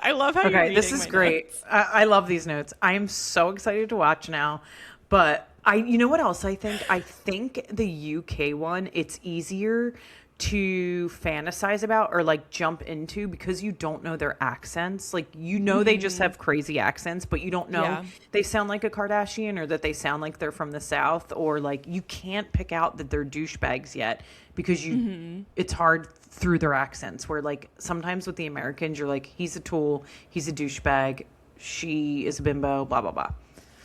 I love how you're reading this is great. I love these notes. I am so excited to watch now. But you know what else I think? I think the UK one, it's easier to fantasize about or like jump into because you don't know their accents. Like, they just have crazy accents, but you don't know they sound like a Kardashian or that they sound like they're from the South, or like you can't pick out that they're douchebags yet because it's hard through their accents, where like sometimes with the Americans you're like, he's a tool, he's a douchebag, she is a bimbo, blah blah blah.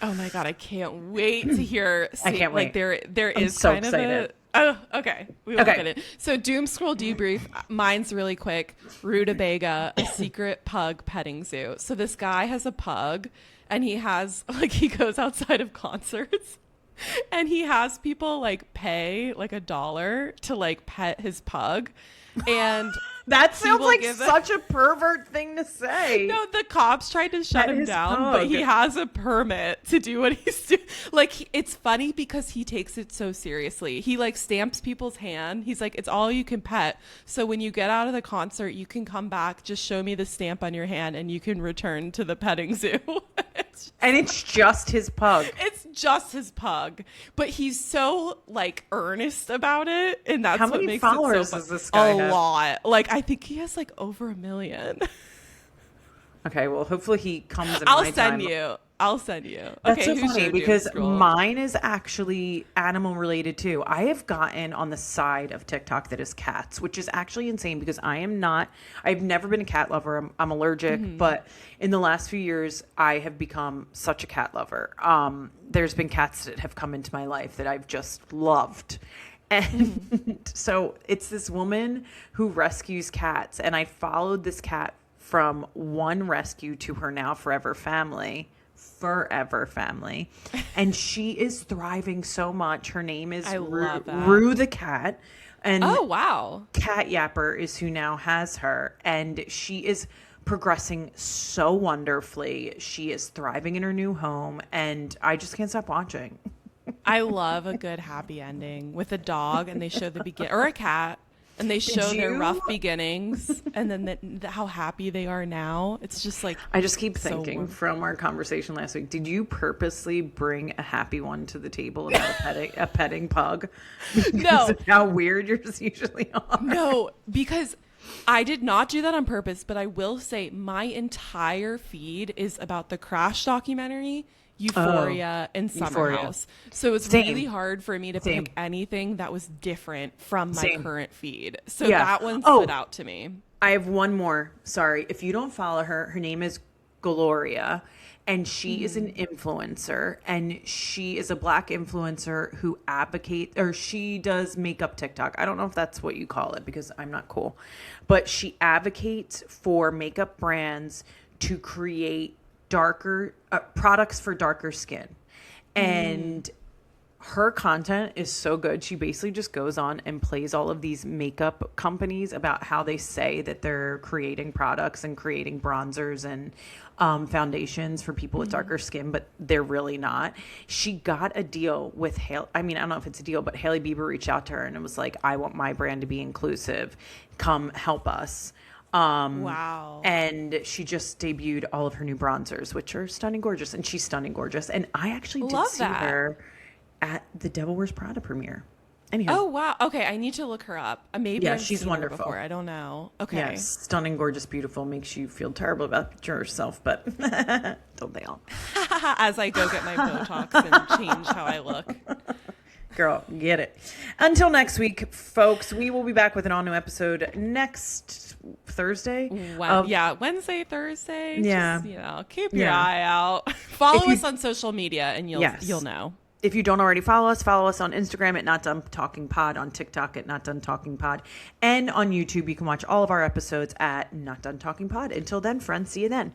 Oh my God, I can't wait to hear. I can't wait. Like, there is so kind excited. Oh, okay. We won't get it. So, doom scroll debrief. Mine's really quick. Rutabaga, a secret pug petting zoo. So this guy has a pug, and he goes outside of concerts, and he has people like pay like $1 to like pet his pug, and that sounds like such a pervert thing to say. No, the cops tried to shut him down, but he has a permit to do what he's doing. Like, it's funny because he takes it so seriously. He like stamps people's hand. He's like, it's all you can pet. So when you get out of the concert, you can come back, just show me the stamp on your hand, and you can return to the petting zoo. And it's just his pug. It's just his pug. But he's so like earnest about it, and that's what makes it so fun. How many followers does this guy have? A lot. Like, I think he has like over 1 million. Okay, well, hopefully he comes in I'll my send time. you. I'll send you. That's Okay, so who's funny your doom because scroll? mine is actually animal related too. I have gotten on the side of TikTok that is cats, which is actually insane because I've never been a cat lover. I'm allergic, but in the last few years, I have become such a cat lover. There's been cats that have come into my life that I've just loved. And so it's this woman who rescues cats. And I followed this cat from one rescue to her now forever family. And she is thriving so much. Her name is I love that. Rue the cat. And Oh, wow. Cat Yapper is who now has her. And she is progressing so wonderfully. She is thriving in her new home. And I just can't stop watching. I love a good happy ending with a dog and they show or a cat and they show their rough beginnings and then how happy they are now. It's just like, I just keep so thinking warm. from our conversation last week, did you purposely bring a happy one to the table about a petting pug? Because No. of how weird yours usually are. No, because I did not do that on purpose, but I will say my entire feed is about the Crash documentary, Euphoria, and Summer Euphoria. House. So it's Same. really hard for me to Same. pick anything that was different from my Same. current feed. So Yeah. that one Oh. stood out to me. I have one more. Sorry. If you don't follow her, her name is Gloria. And she is an influencer, and she is a Black influencer who she does makeup TikTok. I don't know if that's what you call it because I'm not cool, but she advocates for makeup brands to create darker products for darker skin. And her content is so good. She basically just goes on and plays all of these makeup companies about how they say that they're creating products and creating bronzers and foundations for people with darker skin, but they're really not. She got a deal with I don't know if it's a deal, but Hailey Bieber reached out to her and it was like, I want my brand to be inclusive. Come help us. Wow. And she just debuted all of her new bronzers, which are stunning gorgeous. And she's stunning gorgeous. And I actually did Love see that. her at the Devil Wears Prada premiere. Anyhow. Oh, wow. Okay, I need to look her up. Maybe Yeah, I've she's seen her wonderful. before. I don't know. Okay. Yes, stunning, gorgeous, beautiful. Makes you feel terrible about yourself, but don't they all? As I go get my Botox and change how I look. Girl, get it. Until next week, folks, we will be back with an all-new episode next Thursday. Wednesday, Thursday. Yeah. Just, keep your eye out. Follow us on social media and you'll know. If you don't already follow us on Instagram at Not Done Talking Pod, on TikTok at Not Done Talking Pod, and on YouTube. You can watch all of our episodes at Not Done Talking Pod. Until then, friends, see you then.